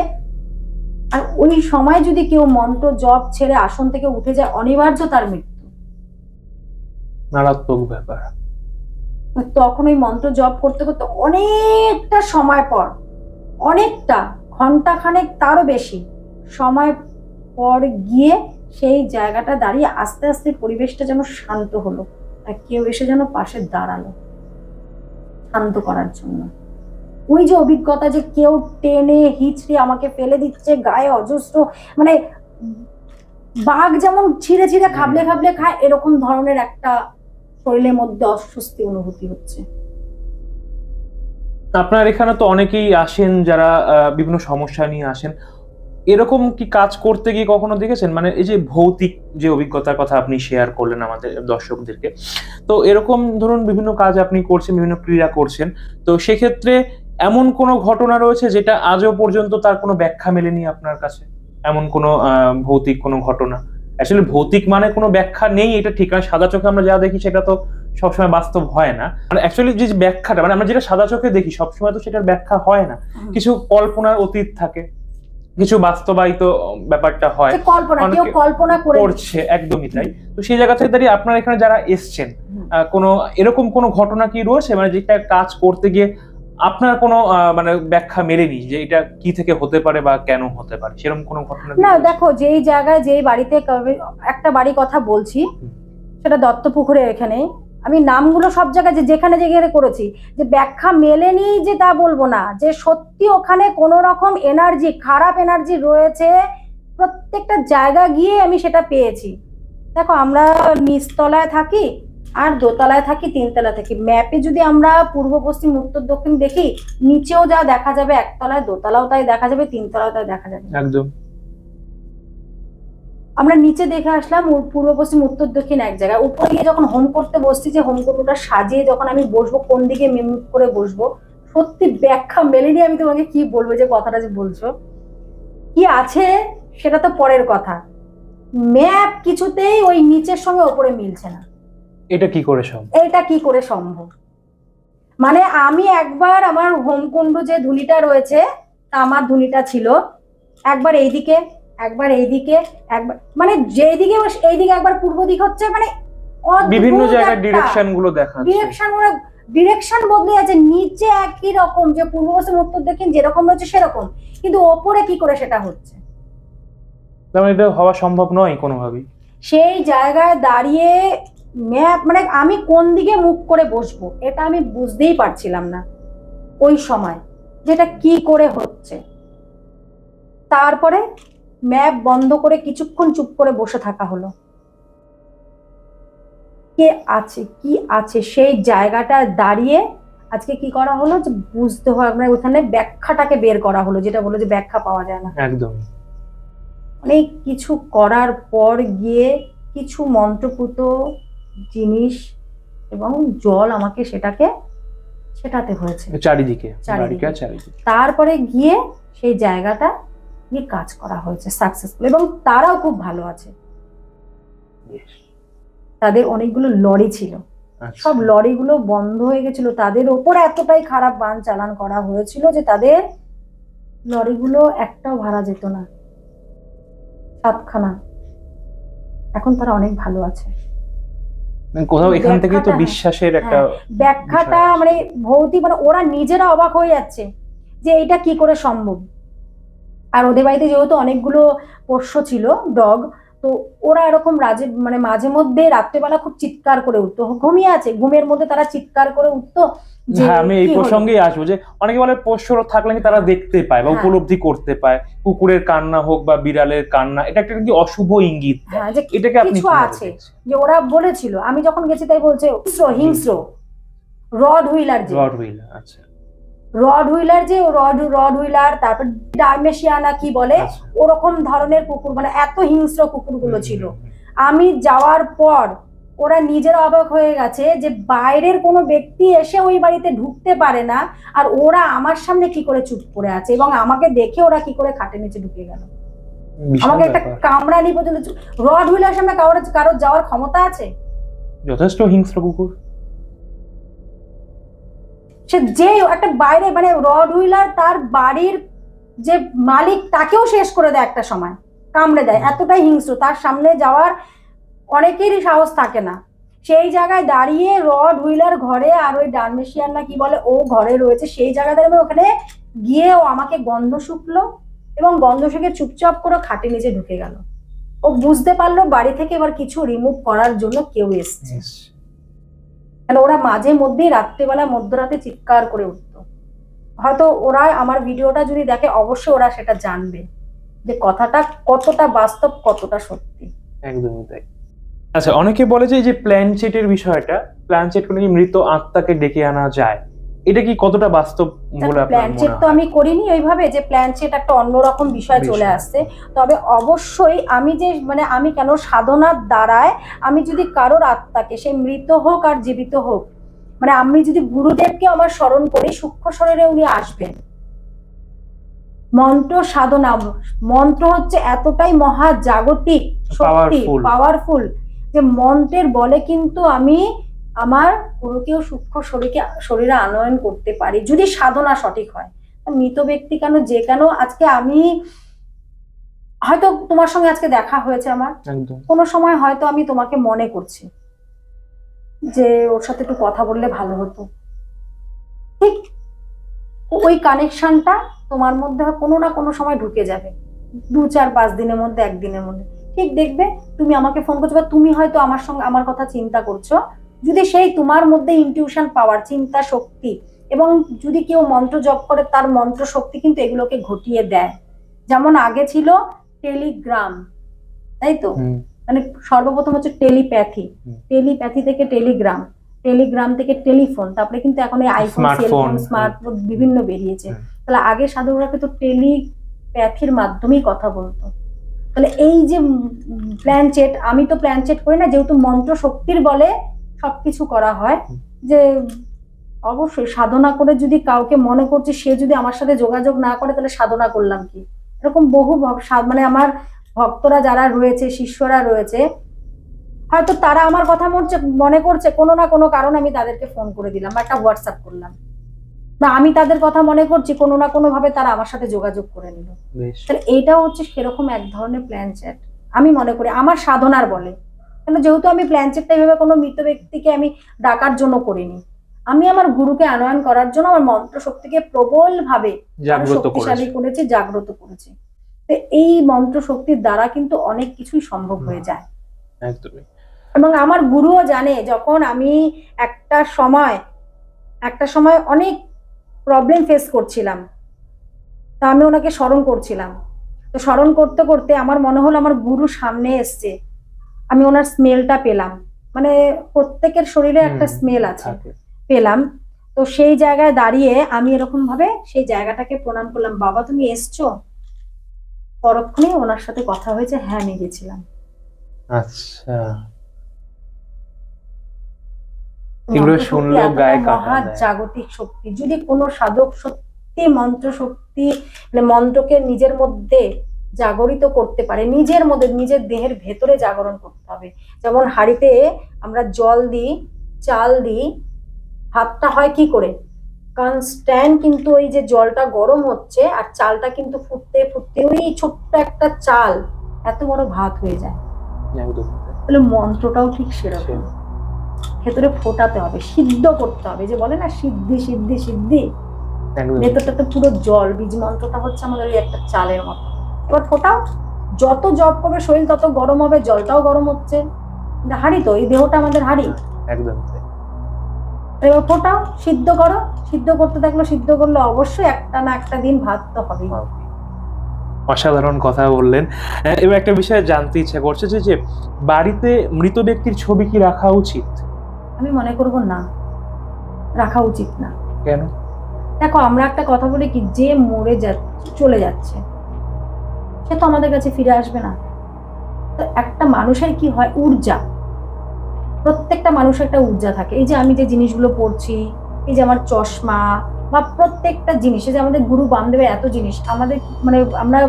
আর ওই সময় যদি কেউ মন্ত্র জপ ছেড়ে আসন থেকে উঠে যায়, অনিবার্য তার মৃত্যু। মারাত্মক ব্যাপার। তখন ওই মন্ত্র জপ করতে করতে অনেকটা সময় পর, অনেকটা ঘন্টা খানেক তারও বেশি সময় পর গিয়ে সেই জায়গাটা দাঁড়িয়ে আস্তে আস্তে পরিবেশটা যেন শান্ত হলো, আর কেউ এসে যেন পাশে দাঁড়ালো শান্ত করার জন্য। ওই যে অভিজ্ঞতা যে কেউ টেনে হিচড়ে আমাকে ফেলে দিচ্ছে, গায়ে অজস্র, মানে বাঘ যেমন ছিঁড়ে ছিঁড়ে খাবলে খাবলে খায়, এরকম ধরনের একটা শরীরের মধ্যে অস্বস্তি অনুভূতি হচ্ছে। আপনার এখানে তো অনেকেই আসেন যারা বিভিন্ন সমস্যা নিয়ে আসেন, এরকম কি কাজ করতে গিয়ে কখনো দেখেছেন? মানে এই যে ভৌতিক যে অভিজ্ঞতার কথা আপনি শেয়ার করলেন আমাদের দর্শকদেরকে, তো এরকম ধরুন বিভিন্ন কাজ আপনি করছেন, বিভিন্ন ক্রিয়া করছেন, তো সেক্ষেত্রে এমন কোনো ঘটনা রয়েছে যেটা আজও পর্যন্ত তার কোনো ব্যাখ্যা মেলেনি আপনার কাছে? এমন কোনো ভৌতিক কোনো ঘটনা? আসলে ভৌতিক মানে কোনো ব্যাখ্যা নেই এটা ঠিক, আর সাদা চোখে আমরা যা দেখি সেটা তো সবসময় বাস্তব হয় না। মানে অ্যাকচুয়ালি যে ব্যাখ্যাটা, মানে আমরা যেটা সাদা চোখে দেখি সবসময় তো সেটার ব্যাখ্যা হয় না, কিছু কল্পনার অতীত থাকে, কিছু বাস্তবায়িত ব্যাপারটা হয়, কল্পনা করছে, একদমই তাই। তো সেই জায়গা থেকে দাঁড়িয়ে আপনার এখানে যারা এসছেন, কোনো এরকম কোনো ঘটনা কি রয়েছে মানে যেটা কাজ করতে গিয়ে আপনার কোনো মানে ব্যাখ্যা মেলেনি যে এটা কি থেকে হতে পারে বা কেন হতে পারে, সেরকম কোনো ঘটনা? না, দেখো, যেই জায়গায় যেই বাড়িতে, একটা বাড়ি কথা বলছি, সেটা দত্তপুকুরের এখানে, আমি নামগুলো সব জায়গায় যেখানে যেখানে করেছি, যে ব্যাখ্যা মেলেনি যে তা বলবো না, যে সত্যি ওখানে কোনো রকম এনার্জি, খারাপ এনার্জি রয়েছে, প্রত্যেকটা জায়গা গিয়ে আমি সেটা পেয়েছি। দেখো, আমরা নিচতলায় থাকি আর দোতলায় থাকি, তিনতলা থাকি। ম্যাপে যদি আমরা পূর্ব পশ্চিম উত্তর দক্ষিণ দেখি, নিচেও যা দেখা যাবে একতলায়, দোতলাও তাই দেখা যাবে, তিনতলাও তাই দেখা যাবে। একদম। আমরা নিচে দেখে আসলাম পূর্ব পশ্চিম উত্তর দক্ষিণ এক জায়গায়, উপরে গিয়ে যখন হোম করতে বসছি, যে হোম কুণ্ডটা সাজিয়ে যখন আমি বসবো, কোন দিকে মুখ করে বসবো, সত্যি ব্যাখ্যা মেলেনি। আমি তোমাকে কি বলবো, যে কথাটা যে বলছো কি আছে সেটা তো পরের কথা, ম্যাপ কিছুতেই ওই নিচের সঙ্গে ওপরে মিলছে না। এটা কি করে সম্ভব? এটা কি করে সম্ভব? মানে আমি একবার আমার হোমকুণ্ড যে ধুনিটা রয়েছে, আমার ধুনিটা ছিল একবার এইদিকে, একবার এইদিকে, একবার মানে যেদিকে এইদিকে, একবার পূর্ব দিক হচ্ছে, মানে বিভিন্ন জায়গায় ডিরেকশন গুলো দেখা ডিরেকশন বদলে আছে। নিচে একই রকম, যে পূর্ব পশ্চিম উত্তর দক্ষিণ যেরকম রয়েছে সেরকম, কিন্তু ওপরে কি করে সেটা হচ্ছে? এটা হওয়া সম্ভব নয় কোনোভাবেই। সেই জায়গায় দাঁড়িয়ে ম্যাপ, মানে আমি কোন দিকে মুখ করে বসবো এটা আমি বুঝতেই পারছিলাম না ওই সময়, যেটা কি করে হচ্ছে। তারপরে ম্যাপ বন্ধ করে কিছুক্ষণ চুপ করে বসে থাকা হলো। কে আছে কি আছে সেই জায়গাটা দাঁড়িয়ে আজকে কি করা হলো, যে বুঝতে হয়, মানে ওখানে ব্যাখ্যাটাকে বের করা হলো, যেটা বলে যে ব্যাখ্যা পাওয়া যায় না। একদম। অনেক কিছু করার পর গিয়ে কিছু মন্ত্রপুত জিনিস এবং জল আমাকে সেটাকে ছেটাতে হয়েছে চারিদিকে। তারপরে গিয়ে সেই জায়গাটা নিয়ে কাজ করা হয়েছে সাকসেসফুল, এবং তারাও খুব ভালো আছে। তাদের অনেকগুলো লরি ছিল, সব লরিগুলো বন্ধ হয়ে গেছিল, তাদের ওপরে এতটাই খারাপ বান চালান করা হয়েছিল যে তাদের লরিগুলো একটাও ভাড়া যেত না, 7খানা। এখন তারা অনেক ভালো আছে। কোথাও এখান থেকে তো বিশ্বাসের একটা ব্যাখ্যাটা, মানে ভৌতিক, মানে ওরা নিজেরা অবাক হয়ে যাচ্ছে যে এটা কি করে সম্ভব। আর ওদের বাড়িতে যেহেতু অনেকগুলো পোষ্য ছিল, ডগ, তো ওরা এরকম মানে মাঝে মধ্যে রাত্রেবেলা খুব চিৎকার করে উঠতো, ঘুমিয়ে আছে, ঘুমের মধ্যে তারা চিৎকার করে উঠতো যে হ্যাঁ, আমি এই কি হলো? প্রসঙ্গেই আসবো যে অনেকে বলে পোষ্য থাকলে নাকি তারা দেখতে পায় বা হ্যাঁ। উপলব্ধি করতে পায়, কুকুরের কান্না হোক বা বিড়ালের কান্না, এটা একটা কি অশুভ ইঙ্গিত দেয়। হ্যাঁ, যে এটাকে আপনি কিছু কিভাবে আছে, দেখছেন? যে ওরা বলেছিল, আমি যখন গেছি তাই বলছে হিংস্র রড হুইলার, যে রটউইলার, আচ্ছা রড হুইলার, যে রড হুইলার, তারপর ডালমেশিয়ানা কি বলে, আচ্ছা। ওরকম ধরনের কুকুর, মানে এত হিংস্র কুকুরগুলো ছিল। আমি যাওয়ার পর ওরা নিজেরা অবাক হয়ে গেছে যে বাইরের কোনো ব্যক্তি এসে ওই বাড়িতে ঢুকতে পারে না, আর ওরা আমার সামনে কি করে চুপ করে আছে, এবং আমাকে দেখে ওরা কি করে খাটের নিচে ঢুকে গেল। বিশাল আমাকে একটা ব্যাপার। কামড়ানি পর্যন্ত। রড হুইলার সামনে কারোর যাওয়ার ক্ষমতা আছে? যথেষ্ট হিংস্র কুকুর। সে যে একটা বাইরে, মানে রড হুইলার তার বাড়ির যে মালিক তাকেও শেষ করে দেয় একটা সময়, কামড়ে দেয়, এতটাই হিংস্র। তার সামনে যাওয়ার অনেকেরই সাহস থাকে না। সেই জায়গায় দাঁড়িয়ে রড হুইলার ঘরে, আর ওই ডালমেশিয়ান না কি বলে ও ঘরে রয়েছে, সেই জায়গায় আমি ওখানে গিয়ে ও আমাকে গন্ধ শুকলো, এবং গন্ধ শুকে চুপচাপ করে খাটের নিচে ঢুকে গেল। ও বুঝতে পারলো বাড়ি থেকে এবার কিছু রিমুভ করার জন্য কেউ এসছে। ওরা মাঝে মধ্যেই রাত্রেবেলা মধ্যরাতে চিৎকার করে উঠতো। হয়তো ওরা আমার ভিডিওটা যদি দেখে অবশ্যই ওরা সেটা জানবে যে কথাটা কতটা বাস্তব, কতটা সত্যি। একদমই তাই। আচ্ছা, অনেকে বলে যে এই যে প্ল্যানচেটের বিষয়টা, প্ল্যানচেট করে কি মৃত আত্মাকে ডেকে আনা যায়, এটা কি কতটা বাস্তব বলে আপনার প্ল্যানচেট মনে তো হয়? আমি করিনি ওইভাবে, যে প্ল্যানচেট একটা অন্যরকম বিষয় চলে আসছে। তবে অবশ্যই আমি যে, মানে আমি কেন সাধনার দ্বারায় আমি যদি কারোর আত্মাকে, সে মৃত হোক আর জীবিত হোক, মানে আমি যদি গুরুদেবকে আমার স্মরণ করি, সূক্ষ্ম শরীরে উনি আসবেন। মন্ত্র সাধনা, মন্ত্র হচ্ছে এতটাই মহাজাগতিক শক্তি, পাওয়ারফুল, যে মন্ত্রের বলে কিন্তু আমি আমার গুরুকেও সূক্ষ্ম শরীরে আনয়ন করতে পারি, যদি সাধনা সঠিক হয়। মৃত ব্যক্তি কেন, যে কেন, আজকে আমি হয়তো তোমার সঙ্গে আজকে দেখা হয়েছে আমার, কোনো সময় হয়তো আমি তোমাকে মনে করছি যে ওর সাথে একটু কথা বললে ভালো হতো, ঠিক ওই কানেকশনটা তোমার মধ্যে কোনো না কোনো সময় ঢুকে যাবে, 2-4-5 দিনের মধ্যে, একদিনের মধ্যে ঠিক দেখবে তুমি আমাকে ফোন করছো, বা তুমি হয়তো আমার সঙ্গে আমার কথা চিন্তা করছো। যদি সেই তোমার মধ্যে ইনটিউশন পাওয়ার, চিন্তা শক্তি, এবং যদি কেউ মন্ত্র জপ করে, তার মন্ত্র শক্তি কিন্তু এগুলোকে ঘটিয়ে দেয়। যেমন আগে ছিল টেলিগ্রাম, তাই তো, মানে সর্বপ্রথম হচ্ছে টেলিপ্যাথি থেকে টেলিগ্রাম, টেলিগ্রাম থেকে টেলিফোন, তারপরে কিন্তু এখন এই আইফোন, সেলফোন, স্মার্টফোন বিভিন্ন বেরিয়েছে। তাহলে আগে সাধুরা কিন্তু টেলিপ্যাথির মাধ্যমেই কথা বলতো। তাহলে এই যে প্ল্যানচেট, আমি তো প্ল্যানচেট করি না, যেহেতু মন্ত্র শক্তির বলে সবকিছু করা হয়, যে অবশ্যই সাধনা করে যদি কাউকে মনে করছি, সে যদি আমার সাথে যোগাযোগ না করে, তাহলে সাধনা করলাম কি? এরকম বহু মানে আমার ভক্তরা যারা রয়েছে, শিষ্যরা রয়েছে, হয়তো তারা আমার কথা মনে করছে, কোনো না কোনো কারণে আমি তাদেরকে ফোন করে দিলাম বা একটা হোয়াটসঅ্যাপ করলাম, বা আমি তাদের কথা মনে করছি, কোনো না কোনো ভাবে তারা আমার সাথে যোগাযোগ করে নিল। তাহলে এইটাও হচ্ছে সেরকম এক ধরনের প্ল্যানচেট আমি মনে করি, আমার সাধনার বলে। কেন, যেহেতু আমি প্ল্যানচেটটা এইভাবে কোনো মৃত ব্যক্তিকে আমি ডাকার জন্য করিনি, আমি আমার গুরুকে আনয়ন করার জন্য আমার মন্ত্র শক্তিকে প্রবল ভাবে শক্তিশালী করেছি, জাগ্রত করেছি। তো এই মন্ত্র শক্তির দ্বারা কিন্তু অনেক কিছুই সম্ভব হয়ে যায়। একদমই। এবং আমার গুরুও জানে, যখন আমি একটা সময় অনেক প্রবলেম ফেস করছিলাম, তা আমি ওনাকে স্মরণ করছিলাম। তো স্মরণ করতে করতে আমার মনে হলো আমার গুরু সামনে এসছে, আমি ওনার স্মেলটা পেলাম, মানে প্রত্যেকের শরীরে একটা স্মেল আছে, পেলাম। তো সেই জায়গায় দাঁড়িয়ে আমি এরকম ভাবে সেই জায়গাটাকে প্রণাম করলাম, বাবা তুমি এসছো? পরক্ষণে ওনার সাথে কথা হয়েছে, হ্যাঁ আমি গেছিলাম। আচ্ছা, এগুলো শুনলে গায়ে কাঁটা দেয়। জাগতিক শক্তি, যদি কোনো সাধক সত্যি মন্ত্র শক্তি, মানে মন্ত্রকে নিজের মধ্যে জাগরিত করতে পারে, নিজের মধ্যে, নিজের দেহের ভেতরে জাগরণ করতে হবে। যেমন হাঁড়িতে আমরা জল দিই, চাল দিই, ভাতটা হয় কি করে, কনস্ট্যান্ট কিন্তু ওই যে জলটা গরম হচ্ছে আর চালটা কিন্তু ফুটতে ফুটতে ওই ছোট্ট একটা চাল এত বড় ভাত হয়ে যায়। তাহলে মন্ত্রটাও ঠিক সেরকম, ভেতরে ফোটাতে হবে, সিদ্ধ করতে হবে, যে বলে না সিদ্ধি সিদ্ধি সিদ্ধি, ভেতরটা তো পুরো জল। বীজ মন্ত্রটা হচ্ছে আমাদের ওই একটা চালের মতো। এবার ফোটাও, যত জব করবে শরীর তত গরম হবে, জলটাও গরম হচ্ছে। হাঁড়ি তো, এই দেহটা আমাদের হাঁড়ি। একদম তাই। এবার ফোটাও, সিদ্ধ করো, সিদ্ধ করতে থাকলো, সিদ্ধ করলে অবশ্যই একটা না একটা দিন ভাত তো হবেই। অসাধারণ কথা বললেন। এবার একটা বিষয় জানতে ইচ্ছা করছে যে বাড়িতে মৃত ব্যক্তির ছবি কি রাখা উচিত? আমি মনে করব না, রাখা উচিত না। কেন? দেখো, আমরা একটা কথা বলি কি, যে মরে চলে যাচ্ছে সে তো আমাদের কাছে ফিরে আসবে না। তো একটা মানুষের কি হয়, ঊর্জা, প্রত্যেকটা মানুষের একটা ঊর্জা থাকে। এই যে আমি যে জিনিসগুলো পড়ছি, এই যে আমার চশমা বা প্রত্যেকটা জিনিস, এই যে আমাদের গুরু বামদেবের এত জিনিস আমাদের, মানে আমরা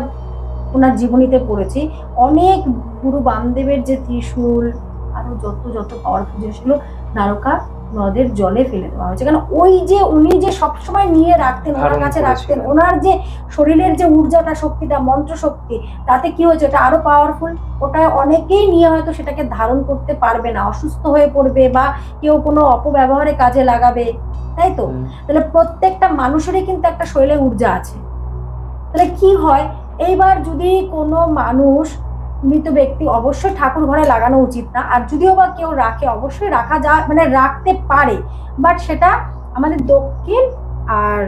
ওনার জীবনীতে পড়েছি অনেক গুরু বামদেবের যে ত্রিশূল, আরো যত যত পাওয়ারফুল জিনিসগুলো দ্বারকা নদের জলে ফেলে দেওয়া হয়েছে। কারণ ওই যে উনি যে সবসময় নিয়ে রাখতেন, ওনার কাছে রাখতেন, ওনার যে শরীরের যে ঊর্জাটা, শক্তিটা, মন্ত্র শক্তি, তাতে কি হয়েছে, ওটা আরো পাওয়ারফুল। ওটা অনেকেই নিয়ে হয়তো সেটাকে ধারণ করতে পারবে না, অসুস্থ হয়ে পড়বে বা কেউ কোনো অপব্যবহারে কাজে লাগাবে, তাই তো? তাহলে প্রত্যেকটা মানুষেরই কিন্তু একটা শরীরে ঊর্জা আছে। তাহলে কি হয়, এইবার যদি কোনো মানুষ, মৃত ব্যক্তি, অবশ্যই ঠাকুর ঘরে লাগানো উচিত না। আর যদিও বা কেউ রাখে, অবশ্যই রাখা যায়, মানে রাখতে পারে, বাট সেটা আমাদের দক্ষিণ আর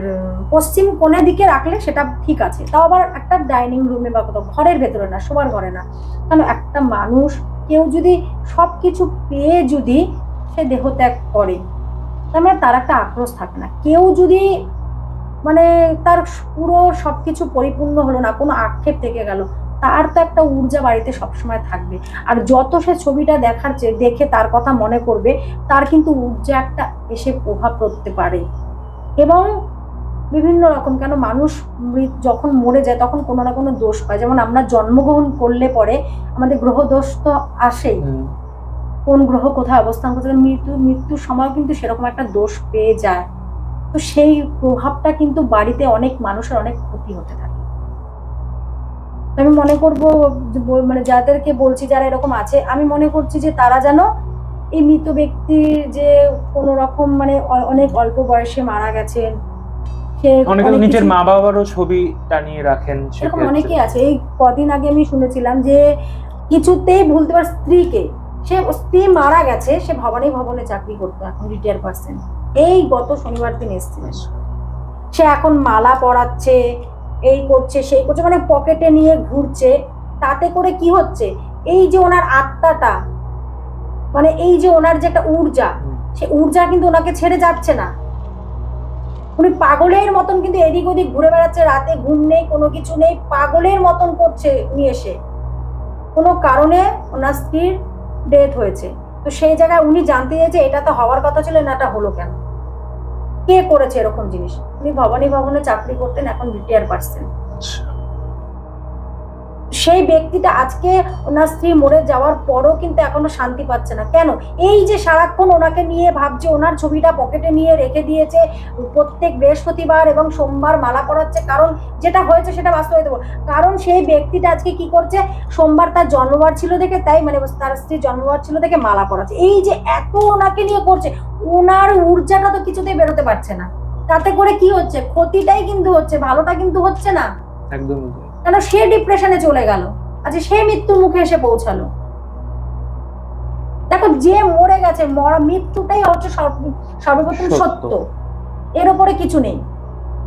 পশ্চিম কোণের দিকে রাখলে সেটা ঠিক আছে। তাও আবার একটা ডাইনিং রুমে বা কোথাও, ঘরের ভেতরে না, শোবার ঘরে না। কারণ একটা মানুষ, কেউ যদি সবকিছু পেয়ে যদি সে দেহত্যাগ করে, তার মানে তার একটা আক্রোশ থাকে না। কেউ যদি মানে তার পুরো সবকিছু পরিপূর্ণ হলো না, কোনো আক্ষেপ থেকে গেল, তার তো একটা ঊর্জা বাড়িতে সবসময় থাকবে। আর যত সে ছবিটা দেখে তার কথা মনে করবে, তার কিন্তু ঊর্জা একটা এসে প্রভাব পড়তে পারে। এবং বিভিন্ন রকম, কেন মানুষ যখন মরে যায় তখন কোনো না কোনো দোষ পায়। যেমন আমরা জন্মগ্রহণ করলে পরে আমাদের গ্রহ দোষ তো আসেই, কোন গ্রহ কোথায় অবস্থান করছে, মৃত্যুর সময় কিন্তু সেরকম একটা দোষ পেয়ে যায়। তো সেই প্রভাবটা কিন্তু বাড়িতে অনেক মানুষের অনেক ক্ষতি হতে থাকে। আমি মনে করবো, মানে যাদেরকে বলছি যারা এরকম আছে, আমি মনে করছি যে তারা যেন এই মৃত ব্যক্তির যে কোনো রকম, মানে অনেক অল্প বয়সে মারা গেছেন, সে নিজের মা বাবারও ছবি টানিয়ে রাখেন, এরকম অনেকেই আছে। এই কদিন আগে আমি শুনেছিলাম যে কিছুতেই ভুলতে পার স্ত্রীকে, সে স্ত্রী মারা গেছে, সে ভবনে চাকরি করতো, এখন রিটায়ার পারসন, এই গত শনিবার দিন এসেছিলেন। সে এখন মালা পরাচ্ছে, এই করছে, সেই করছে, মানে পকেটে নিয়ে ঘুরছে। তাতে করে কি হচ্ছে, এই যে ওনার আত্মাটা, মানে এই যে ওনার যে একটা ঊর্জা, সে ঊর্জা কিন্তু ওনাকে ছেড়ে যাচ্ছে না। উনি পাগলের মতন কিন্তু এদিক ওদিক ঘুরে বেড়াচ্ছে, রাতে ঘুম নেই, কোনো কিছু নেই, পাগলের মতন করছে। উনি এসে কোনো কারণে ওনার স্ত্রীর ডেথ হয়েছে, তো সেই জায়গায় উনি জানতে চেয়েছে এটা তো হওয়ার কথা ছিল না, এটা হলো কেন, কে করেছে এরকম জিনিস। উনি ভবনে চাকরি করতেন, এখন রিটায়ার পারসন। সেই ব্যক্তিটা আজকে ওনার স্ত্রী মরে যাওয়ার পরও কিন্তু এখনো শান্তি পাচ্ছে না। কেন? এই যে সারাক্ষণ ওনাকে নিয়ে ভাবছে, ওনার ছবিটা পকেটে নিয়ে রেখে দিয়েছে, প্রত্যেক বৃহস্পতিবার এবং সোমবার মালা পরাচ্ছে। কারণ যেটা হয়েছে সেটা বাস্তবে দেবো, কারণ সেই ব্যক্তিটা আজকে কি করছে, সোমবার তার জন্মবার ছিল দেখে, তাই মানে তার স্ত্রীর জন্মবার ছিল দেখে মালা পরাচ্ছে। এই যে এত ওনাকে নিয়ে করছে, ওনার ঊর্জাটা তো কিছুতেই বেরোতে পারছে না। তাতে করে কি হচ্ছে, ক্ষতিটাই কিন্তু হচ্ছে, ভালোটা কিন্তু হচ্ছে না। একদম। কেন? সে ডিপ্রেশনে চলে গেল, আজ সে মৃত্যুর মুখে এসে পৌঁছালো। দেখো, যে মরে গেছে, মৃত্যুটাই হচ্ছে সর্বপ্রথম সত্য, এর উপরে কিছু নেই।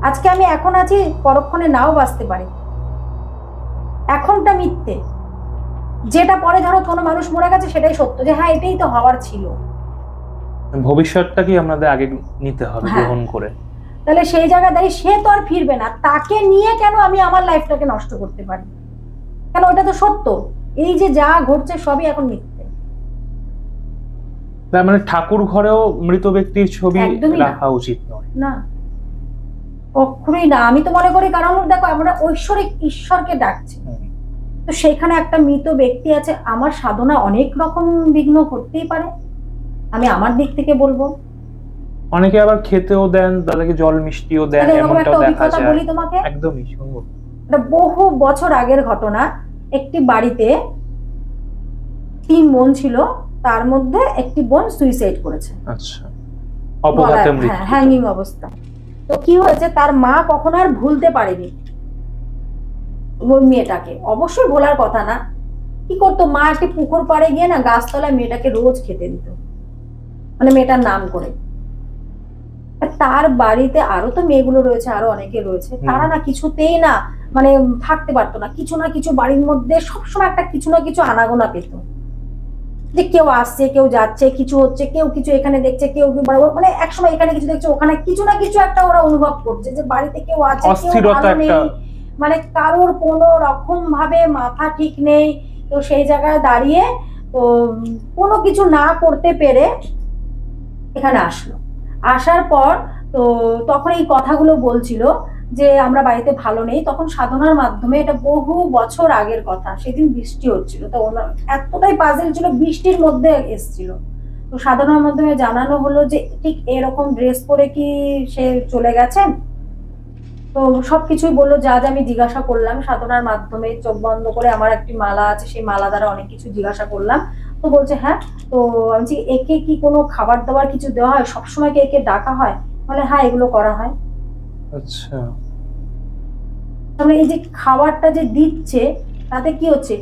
আজকে আমি এখন আছি, পরক্ষণে নাও বাঁচতে পারি, এখনটা মিথ্যে। যেটা পরে ধরো কোনো মানুষ মরে গেছে সেটাই সত্য, যে হ্যাঁ এটাই তো হওয়ার ছিল। ভবিষ্যৎটাকে আমাদের আগে নিতে হবে, গ্রহণ করে। তাহলে সেই জায়গায় দাঁড়িয়ে সে তো আর ফিরবে না, তাকে নিয়ে কেন আমি আমার লাইফটাকে নষ্ট করতে পারি? কেন? ওটা তো সত্য। এই যে যা ঘটছে সবই এখন মিথ্যে। তার মানে ঠাকুর ঘরেও মৃত ব্যক্তির ছবি রাখা উচিত নয়? না, কখনোই না। আমি তো মনে করি, কারণ দেখো আমরা ঐশ্বরিক ঈশ্বরকে ডাকছি, তো সেখানে একটা মৃত ব্যক্তি আছে, আমার সাধনা অনেক রকম বিঘ্ন করতেই পারে, আমি আমার দিক থেকে বলবো। অনেকে আবার খেতেও দেন, তাদেরকে জল মিষ্টিও দেন, এমনটাও দেখা যায়। বলি তোমাকে, একদমই শুনবো। এটা বহু বছর আগের ঘটনা। একটি বাড়িতে 3 বোন ছিল, তার মধ্যে একটি বোন সুইসাইড করেছে। আচ্ছা, অপঘাতে মৃত্যু, হ্যাঙ্গিং অবস্থা। তো কি হয়েছে, তার মা কখনো আর ভুলতে পারেনি। ওই মেয়েটাকে অবশ্যই ভোলার কথা না। কি করতো, মা একটি পুকুর পাড়ে গিয়ে না গাছতলায় মেয়েটাকে রোজ খেতে দিত, মানে মেয়েটার নাম করে। তার বাড়িতে আরো তো মেয়েগুলো রয়েছে, আরো অনেকে রয়েছে, তারা না কিছুতেই না মানে থাকতে পারতো না, কিছু না কিছু বাড়ির মধ্যে সবসময় একটা কিছু না কিছু আনাগোনা পেত, যে কেউ আসছে কেউ যাচ্ছে, কিছু হচ্ছে, কেউ কিছু এখানে দেখছে, কেউ মানে একসময় এখানে কিছু দেখছে, ওখানে কিছু না কিছু একটা ওরা অনুভব করছে যে বাড়িতে কেউ আছে, কেউ ভালো নেই, মানে কারোর কোনো রকম ভাবে মাথা ঠিক নেই। তো সেই জায়গায় দাঁড়িয়ে তো কোনো কিছু না করতে পেরে এখানে আসলো। আসার পর তো তখন এই কথাগুলো বলছিল যে আমরা বাড়িতে ভালো নেই। তখন সাধনার মাধ্যমে, এটা বহু বছর আগের কথা, সেদিন বৃষ্টি হচ্ছিল, তো ওনার এতটাই পাজেল ছিল, বৃষ্টির মধ্যে এসেছিল। তো সাধনার মাধ্যমে জানানো হলো যে ঠিক এরকম ড্রেস পরে কি সে চলে গেছেন। তো সবকিছুই বললো, যা যা আমি জিজ্ঞাসা করলাম সাধনার মাধ্যমে, চোখ বন্ধ করে, আমার একটি মালা আছে, সেই মালা দ্বারা অনেক কিছু জিজ্ঞাসা করলাম। তো বলছে হ্যাঁ। তো আমি বলছি একে কি কোনো খাবার দাবার কিছু দেওয়া হয়, সবসময় কি একে ডাকা হয়? বলে হ্যাঁ, এগুলো করা হয়। আচ্ছা, তাহলে এই যে খাবারটা যে দিচ্ছে তাতে কি হচ্ছে,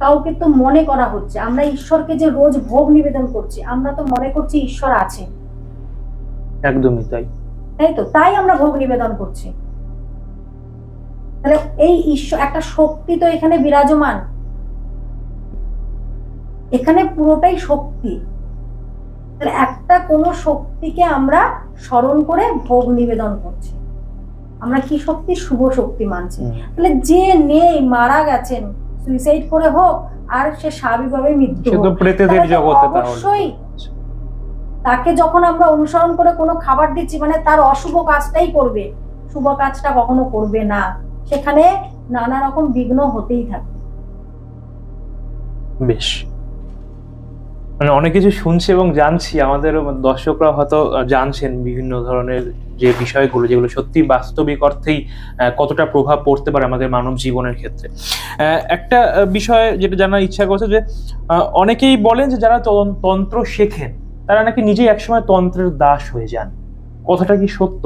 কাউকে তো মনে করা হচ্ছে। আমরা ঈশ্বরকে যে রোজ ভোগ নিবেদন করছি, আমরা তো মনে করছি ঈশ্বর আছে, একদমই তাই। তাই তো, তাই আমরা ভোগ নিবেদন করছি। তাহলে এই ঈশ্বর, একটা শক্তি তো এখানে বিরাজমান, এখানে পুরোটাই শক্তি। তাহলে একটা কোনো শক্তিকে আমরা স্মরণ করে ভোগ নিবেদন করছি, আমরা কি শক্তি? শুভ শক্তি মানছি। তাহলে যে নেই, মারা গেছেন সুইসাইড করে হোক, আর সে স্বাভাবিকভাবে মৃত্যু হোক, প্রেতদের জগতে অবশ্যই তাকে যখন আমরা অনুসরণ করে কোনো খাবার দিচ্ছি, মানে তার অশুভ কাজটাই করবে, শুভ কাজটা কখনো করবে না। সেখানে নানা রকম বিঘ্ন হতেই থাকে। বেশ, মানে অনেক কিছু শুনছি এবং জানছি, আমাদের দর্শকরা হয়তো জানছেন বিভিন্ন ধরনের যে বিষয়গুলো, যেগুলো সত্যি বাস্তবিক অর্থেই কতটা প্রভাব পড়তে পারে আমাদের মানব জীবনের ক্ষেত্রে। একটা বিষয় যেটা জানার ইচ্ছা করছে, যে অনেকেই বলেন যে যারা তন্ত্র শেখেন তারা নাকি নিজেই একসময় তন্ত্রের দাস হয়ে যান, কথাটা কি সত্য?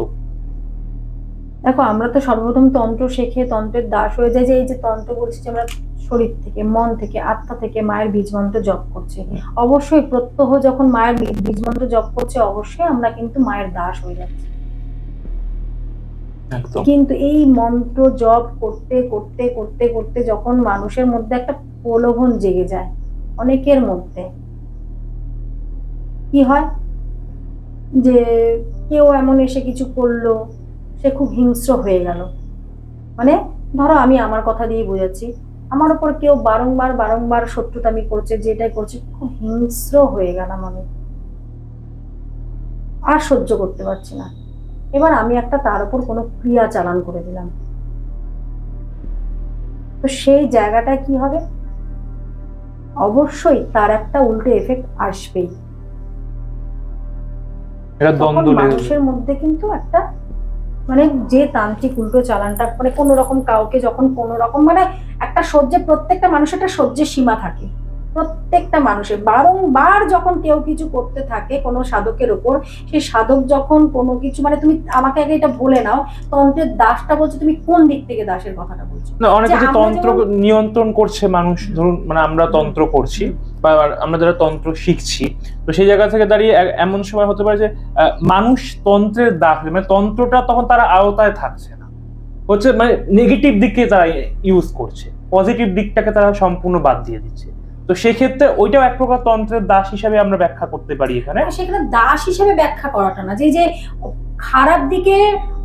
দেখো, আমরা তো সর্বপ্রথম তন্ত্র শেখে তন্ত্রের দাস হয়ে যায়। যে এই যে তন্ত্র বলছি, যে আমরা শরীর থেকে, মন থেকে, আত্মা থেকে মায়ের বীজ মন্ত্র জপ করছি, অবশ্যই প্রত্যহ যখন মায়ের বীজ মন্ত্র জপ করছে, অবশ্যই আমরা কিন্তু মায়ের দাস হয়ে যাচ্ছি। কিন্তু এই মন্ত্র জপ করতে করতে করতে করতে যখন মানুষের মধ্যে একটা প্রলোভন জেগে যায়, অনেকের মধ্যে কি হয়, যে কেউ এমন এসে কিছু করলো, সে খুব হিংস্র হয়ে গেল। মানে ধরো, আমি আমার কথা দিয়ে বোঝাচ্ছি, আমার উপর কেউ বারংবার বারংবার শত্রুতামি করছে, যেটাই করছে, খুব হিংস্র হয়ে গেলাম আমি, আর সহ্য করতে পারছি না। এবার আমি একটা তার উপর কোনো ক্রিয়া চালান করে দিলাম, তো সেই জায়গাটা কি হবে, অবশ্যই তার একটা উল্টো এফেক্ট আসবেই। মানুষের মধ্যে কিন্তু একটা, মানে যে তান্ত্রিক উল্টো চালানটা মানে কোন রকম কাউকে যখন কোন রকম, মানে একটা সহ্যে, প্রত্যেকটা মানুষের একটা সহ্যের সীমা থাকে, প্রত্যেকটা মানুষের। বারংবার যখন কেউ কিছু করতে থাকে কোনো সাধকের উপর, সেই সাধক যখন কোনো কিছু, মানে তুমি আমাকে আগে এটা বলে নাও, তন্ত্রের দাসটা বলছে, তুমি কোন দিক থেকে দাসের কথাটা বলছো? না, অনেকে যে তন্ত্র নিয়ন্ত্রণ করছে মানুষ, ধরুন মানে আমরা তন্ত্র করছি বা আমরা যারা তন্ত্র শিখছি, তো সেই জায়গা থেকে দাঁড়িয়ে এমন সময় হতে পারে যে মানুষ তন্ত্রের দাস, মানে তন্ত্রটা তখন তারা আওতায় থাকছে না, হচ্ছে মানে নেগেটিভ দিকে তারা ইউজ করছে, পজিটিভ দিকটাকে তারা সম্পূর্ণ বাদ দিয়ে দিচ্ছে। তো সেক্ষেত্রে ওইটাও এক প্রকার তন্ত্রের দাস হিসেবে আমরা ব্যাখ্যা করতে পারি এখানে। সেখানে দাস হিসেবে ব্যাখ্যা করাটা না, যে খারাপ দিকে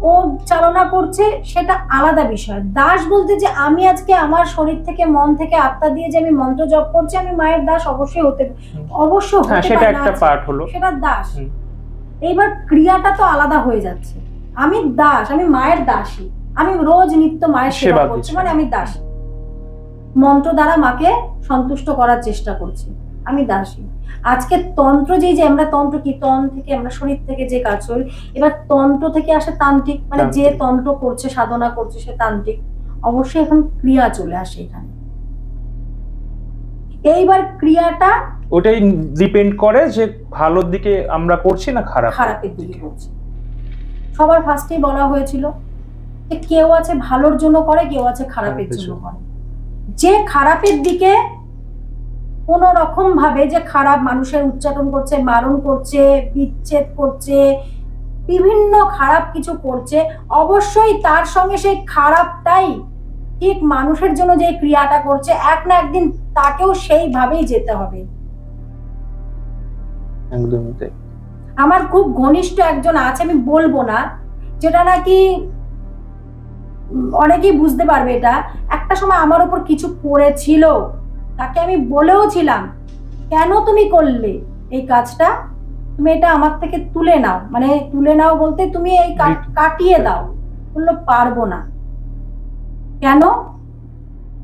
ও চালনা করছে সেটা আলাদা বিষয়। দাস বলতে যে আমি আজকে আমার শরীর থেকে, মন থেকে, আত্মা দিয়ে যে আমি মন্ত্র জপ করছি, আমি মায়ের দাস অবশ্যই হতে, অবশ্যই সেটা একটা পার্ট হলো, সেটা দাস। এইবার ক্রিয়াটা তো আলাদা হয়ে যাচ্ছে। আমি দাস, আমি মায়ের দাসী, আমি রোজ নিত্য মায়ের সেবা করছি, মানে আমি দাসী, মন্ত্র দ্বারা মাকে সন্তুষ্ট করার চেষ্টা করছি, আমি দাসী। আজকে তন্ত্র, যে আমরা তন্ত্র কি, থেকে আমরা শরীর থেকে যে কাজ করি, এবার তন্ত্র থেকে আসে তান্ত্রিক, মানে যে তন্ত্র করছে, সাধনা করছে, সে তান্ত্রিক। অবশ্যই এখন ক্রিয়া চলে আসে এখানে। এইবার ক্রিয়াটা ওটাই ডিপেন্ড করে যে ভালোর দিকে আমরা করছি না খারাপের দিকে করছি। সবার ফার্স্টেই বলা হয়েছিল কেউ আছে ভালোর জন্য করে, কেউ আছে খারাপের জন্য করে। যে খারাপের দিকে কোন রকম ভাবে যে খারাপ মানুষের উচ্চাটন করছে, মারণ করছে, বিচ্ছেদ করছে, বিভিন্ন খারাপ কিছু করছে, অবশ্যই তার সঙ্গে সেই খারাপটাই ঠিক মানুষের জন্য যে ক্রিয়াটা করছে, এক না একদিন তাকেও সেইভাবেই যেতে হবে। একদমই তাই। আমার খুব ঘনিষ্ঠ একজন আছে, আমি বলবো না, যেটা নাকি অনেকেই বুঝতে পারবে, এটা একটা সময় আমার উপর কিছু করেছিল, তাকে আমি বলেও ছিলাম কেন তুমি করলে এই কাজটা, তুমি এটা আমার থেকে তুলে নাও, মানে তুলে নাও বলতে তুমি এই কাটিয়ে দাও। বললো পারবো না। কেন?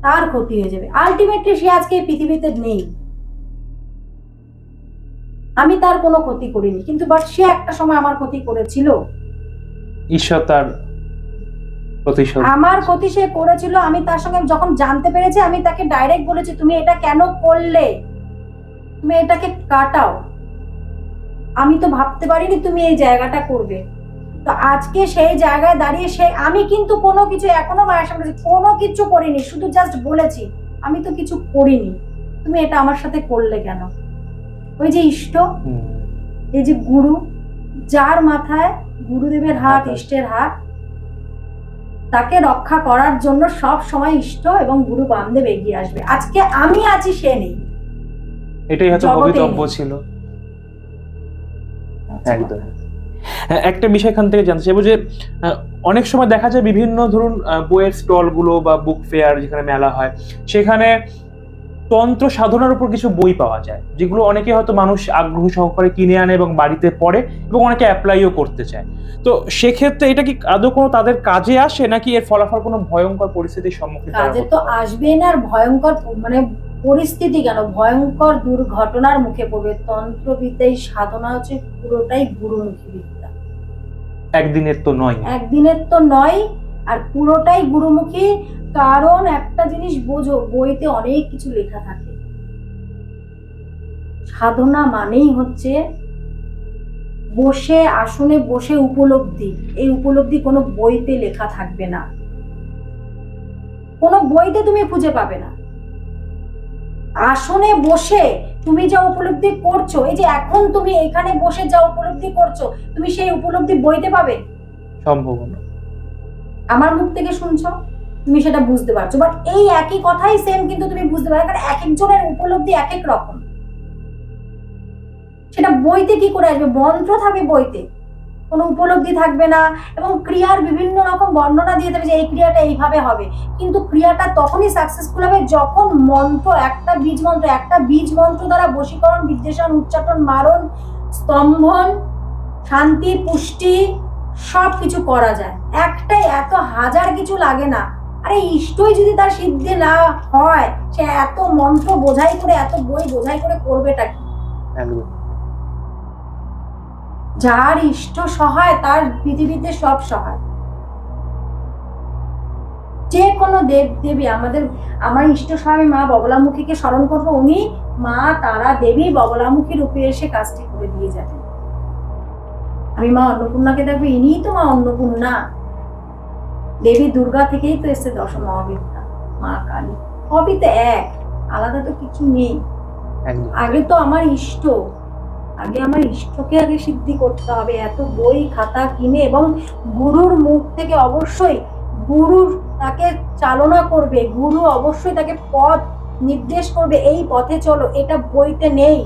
তার ক্ষতি হয়ে যাবে। আলটিমেটলি সে আজকে এই পৃথিবীতে নেই, আমি তার কোনো ক্ষতি করিনি, কিন্তু বাট সে একটা সময় আমার ক্ষতি করেছিল। ঈশ্বর তার প্রতিশোধ, আমার ক্ষতি সে করেছিল। আমি তার সঙ্গে যখন জানতে পেরেছি, আমি তাকে ডাইরেক্ট বলেছি তুমি এটা কেন করলে, তুমি এটাকে কাটাও। আমি তো ভাবতে পারিনি তুমি এই জায়গাটা করবে। তো আজকে সেই জায়গায় দাঁড়িয়ে আমি কিন্তু কোনো কিছু এখনো মায়ের সামনে কোনো কিছু করিনি, শুধু জাস্ট বলেছি আমি তো কিছু করিনি, তুমি এটা আমার সাথে করলে কেন। ওই যে ইষ্ট, এই যে গুরু, যার মাথায় গুরুদেবের হাত, ইষ্টের হাত, তাকে রক্ষা করার জন্য সব সময় ইষ্ট এবং গুরু বামদেব এগিয়ে আসবে। আজকে আমি আছি, সে নেই, এটাই হয়তো ভবিতব্য ছিল। একদম। একটা বিষয় এখান থেকে জানতে চাইবো যে অনেক সময় দেখা যায় বিভিন্ন ধরুন বইয়ের স্টল গুলো বা বুক ফেয়ার যেখানে মেলা হয়, সেখানে তন্ত্র সাধনার উপর কিছু বই পাওয়া যায়, যেগুলো অনেকে হয়তো মানুষ আগ্রহ সহকারে কিনে আনে এবং বাড়িতে পড়ে এবং অনেকে অ্যাপ্লাইও করতে চায়। তো সেক্ষেত্রে এটা কি আদৌ কোনো তাদের কাজে আসে, নাকি এর ফলাফল কোনো ভয়ঙ্কর পরিস্থিতির সম্মুখীন কাজে তো আসবেই না। আর ভয়ঙ্কর মানে পরিস্থিতি কেন, ভয়ঙ্কর দুর্ঘটনার মুখে পড়বে। তন্ত্রবিদ্যায় সাধনা হচ্ছে পুরোটাই গুরুমুখী বিদ্যা, একদিনের তো নয়, একদিনের তো নয়, আর পুরোটাই গুরুমুখী। কারণ একটা জিনিস বোঝো, বইতে অনেক কিছু লেখা থাকে। সাধনা মানেই হচ্ছে বসে আসনে বসে উপলব্ধি। এই উপলব্ধি কোনো বইতে লেখা থাকবে না, কোনো বইতে তুমি খুঁজে পাবে না। আসনে বসে তুমি যা উপলব্ধি করছো, এই যে এখন তুমি এখানে বসে যা উপলব্ধি করছো, তুমি সেই উপলব্ধি বইতে পাবে? সম্ভব না। আমার মুখ থেকে শুনছো, তুমি সেটা বুঝতে পারছো, বাট এই একই কথাই সেম কিন্তু তুমি বুঝতে পারো, কারণ এক একজনের উপলব্ধি এক এক রকম। সেটা বইতে কি করে আসবে? মন্ত্র থাকবে বইতে, কোনো উপলব্ধি থাকবে না, এবং ক্রিয়ার বিভিন্ন রকম বর্ণনা দিয়ে দেবে যে এই ক্রিয়াটা এইভাবে হবে, কিন্তু ক্রিয়াটা তখনই সাকসেসফুল হবে যখন মন্ত্র, একটা বীজ মন্ত্র দ্বারা বশীকরণ, বিদ্বেষণ, উচ্চাটন, মারণ, স্তম্ভন, শান্তি, পুষ্টি সবকিছু করা যায়। একটাই, এত হাজার কিছু লাগে না। আরে ইষ্টই যদি তার সিদ্ধি না হয়, সে এত মন্ত্র বোঝাই করে, এত বই বোঝাই করে করবেটা কি? যার ইষ্ট সহায়, তার পৃথিবীতে সব সহায়। যে কোনো দেব দেবী, আমার ইষ্ট সহায় মা বগলামুখীকে স্মরণ করবো, উনি মা তারা দেবী বগলামুখী রূপে এসে কাজটি করে দিয়ে যাবেন। আমি মা অন্নপূর্ণাকে দেখবো, ইনিই তো মা অন্নপূর্ণা। দেবী দুর্গা থেকেই তো এসছে দশ মহাবিদ্যা, মা কালী, সবই তো এক, আলাদা তো কিছু নেই। আগে তো আমার ইষ্ট, আমার ইষ্টকে আগে সিদ্ধি করতে হবে। এত বই খাতা কিনে, এবং গুরুর মুখ থেকে অবশ্যই, গুরু তাকে চালনা করবে, গুরু অবশ্যই তাকে পথ নির্দেশ করবে, এই পথে চলো। এটা বইতে নেই,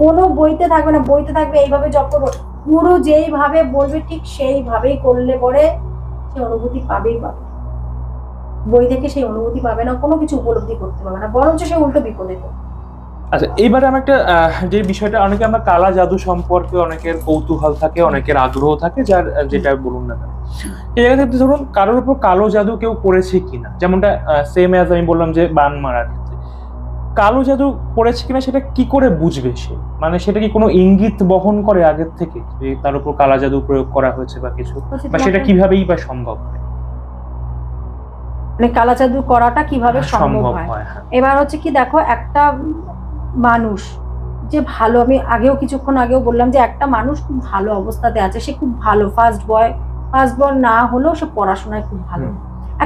কোনো বইতে থাকবে না। বইতে থাকবে এইভাবে জপ করবো, গুরু যেইভাবে বলবে ঠিক সেইভাবেই করলে পরে সে অনুভূতি পাবেই পাবে। বই থেকে সেই অনুভূতি পাবে না, কোনো কিছু উপলব্ধি করতে পারবে না, বরঞ্চ সে উল্টো বিপদে পড়বে। আচ্ছা, এইবারে আমি একটা যে বিষয়টা, অনেকে আমরা কালা জাদু সম্পর্কে অনেকের কৌতূহল থাকে, অনেকের আগ্রহ থাকে, যার যেটা বলুন না কেন, এই জায়গা থেকে ধরুন কারোর উপর কালো জাদু কেউ করেছে কিনা, যেমনটা সেম অ্যাজ আমি বললাম যে বান মারার ক্ষেত্রে কালো জাদু করেছে কিনা, সেটা কি করে বুঝবে সে? মানে সেটা কি কোনো ইঙ্গিত বহন করে আগের থেকে যে তার উপর কালা জাদু প্রয়োগ করা হয়েছে বা কিছু, বা সেটা কিভাবেই বা সম্ভব হয়? মানে কালা জাদু করাটা কিভাবে সম্ভব হয়? এবার হচ্ছে কি, দেখো, একটা মানুষ যে ভালো, আমি আগেও কিছুক্ষণ আগেও বললাম যে একটা মানুষ খুব ভালো অবস্থাতে আছে, সে খুব ভালো, ফার্স্ট বয় পাসবর না হলেও সে পড়াশোনায় খুব ভালো।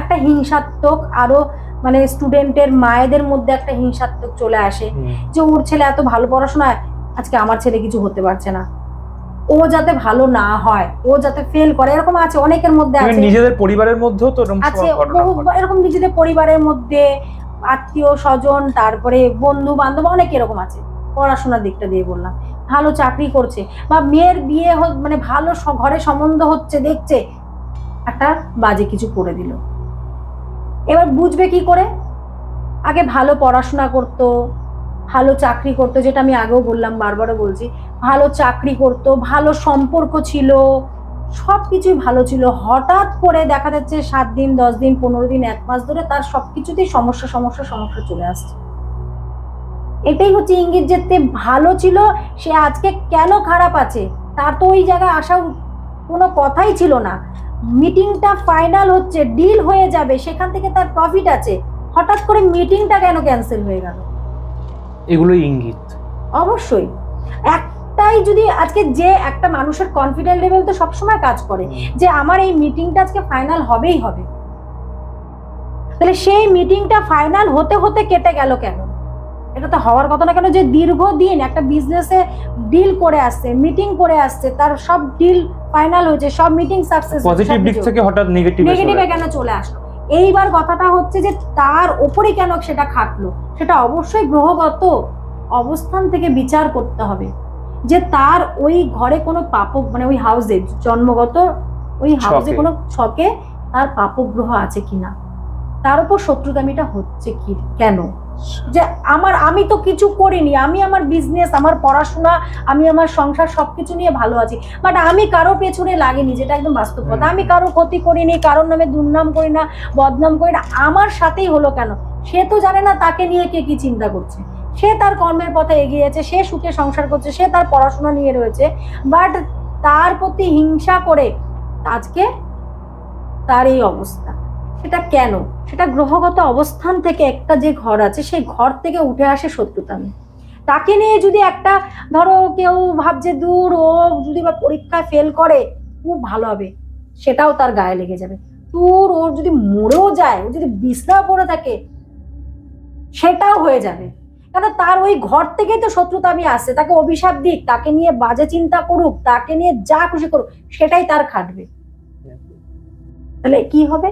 একটা হিংসাত্মক আরো মানে স্টুডেন্টের মায়েদের মধ্যে একটা হিংসাত্মক চলে আসে যে ওর ছেলে এত ভালো পড়াশোনায়, আজকে আমার ছেলে কিছু হতে পারছে না, ও যাতে ভালো না হয়, ও যাতে ফেল করে, এরকম আছে অনেকের মধ্যে আছে। নিজেদের পরিবারের মধ্যেও তো আছে এরকম নিজেদের পরিবারের মধ্যে, আত্মীয় স্বজন, তারপরে বন্ধু বান্ধব, অনেক এরকম আছে। পড়াশোনার দিকটা দিয়ে বললাম, ভালো চাকরি করছে বা মেয়ের বিয়ে মানে ভালো ঘরে সম্বন্ধ হচ্ছে, দেখছে একটা বাজে কিছু করে দিল। এবার বুঝবে কি করে? আগে ভালো পড়াশোনা করতো, ভালো চাকরি করতো, যেটা আমি আগেও বললাম, বারবারও বলছি, ভালো চাকরি করতো, ভালো সম্পর্ক ছিল, সবকিছুই ভালো ছিল। হঠাৎ করে দেখা যাচ্ছে 7 দিন 10 দিন 15 দিন 1 মাস ধরে তার সবকিছুতেই সমস্যা সমস্যা সমস্যা চলে আসছে। এটাই হচ্ছে ইঙ্গিত যে ভালো ছিল, সে আজকে কেন খারাপ আছে, তার তো ওই জায়গায় আসা কোনো কথাই ছিল না। মিটিংটা ফাইনাল হচ্ছে, ডিল হয়ে যাবে, সেখান থেকে তার প্রফিট আছে, হঠাৎ করে মিটিংটা কেন ক্যান্সেল হয়ে গেল? এগুলো ইঙ্গিত। অবশ্যই একটাই, যদি আজকে যে একটা মানুষের কনফিডেন্স লেভেল তো সবসময় কাজ করে যে আমার এই মিটিংটা আজকে ফাইনাল হবেই হবে, তাহলে সেই মিটিংটা ফাইনাল হতে হতে কেটে গেল কেন? এটা তো হওয়ার কথা না কেন? যে দীর্ঘদিন একটা বিজনেসে ডিল করে আসছে, মিটিং করে আসছে, তার সব ডিল ফাইনাল হয়েছে, সব মিটিং সাকসেস, পজিটিভ দিক থেকে হঠাৎ নেগেটিভে কেন চলে আসলো? এইবার কথাটা হচ্ছে যে তার উপরে কেন সেটা খাটলো? সেটা অবশ্যই গ্রহগত অবস্থান থেকে বিচার করতে হবে যে তার ওই ঘরে কোনো পাপক মানে ওই হাউসে জন্মগত ওই হাউসে কোনো ছকে তার পাপগ্রহ আছে কিনা, তার উপর শত্রুতামিটা হচ্ছে কি কেন? যে আমি তো কিছু করিনি, আমি আমার বিজনেস, আমার পড়াশোনা, আমি আমার সংসার সবকিছু নিয়ে ভালো আছি, বাট আমি কারো পেছনে লাগেনি, যেটা একদম বাস্তব কথা। আমি কারো ক্ষতি করিনি, কারোর নামে দুর্নাম করি না, বদনাম করি না, আমার সাথেই হলো কেন? সে তো জানে না তাকে নিয়ে কে কি চিন্তা করছে। সে তার কর্মের পথে এগিয়ে যাচ্ছে, সে সুখে সংসার করছে, সে তার পড়াশোনা নিয়ে রয়েছে, বাট তার প্রতি হিংসা করে আজকে তার এই অবস্থা। সেটা কেন? সেটা গ্রহগত অবস্থান থেকে একটা যে ঘর আছে সেই ঘর থেকে উঠে আসে শত্রুতামি। তাকে নিয়ে যদি একটা ধরো কেউ ভাবছে দূর, ও যদি বা পরীক্ষায় ফেল করে খুব ভালো হবে, সেটাও তার গায়ে লেগে যাবে। দূর, ওর যদি মরেও যায়, ও যদি বিছনা পড়ে থাকে, সেটাও হয়ে যাবে। কারণ তার ওই ঘর থেকেই তো শত্রুতামি আসছে। তাকে অভিশাপ দিক, তাকে নিয়ে বাজে চিন্তা করুক, তাকে নিয়ে যা খুশি করুক, সেটাই তার খাটবে। তাহলে কি হবে?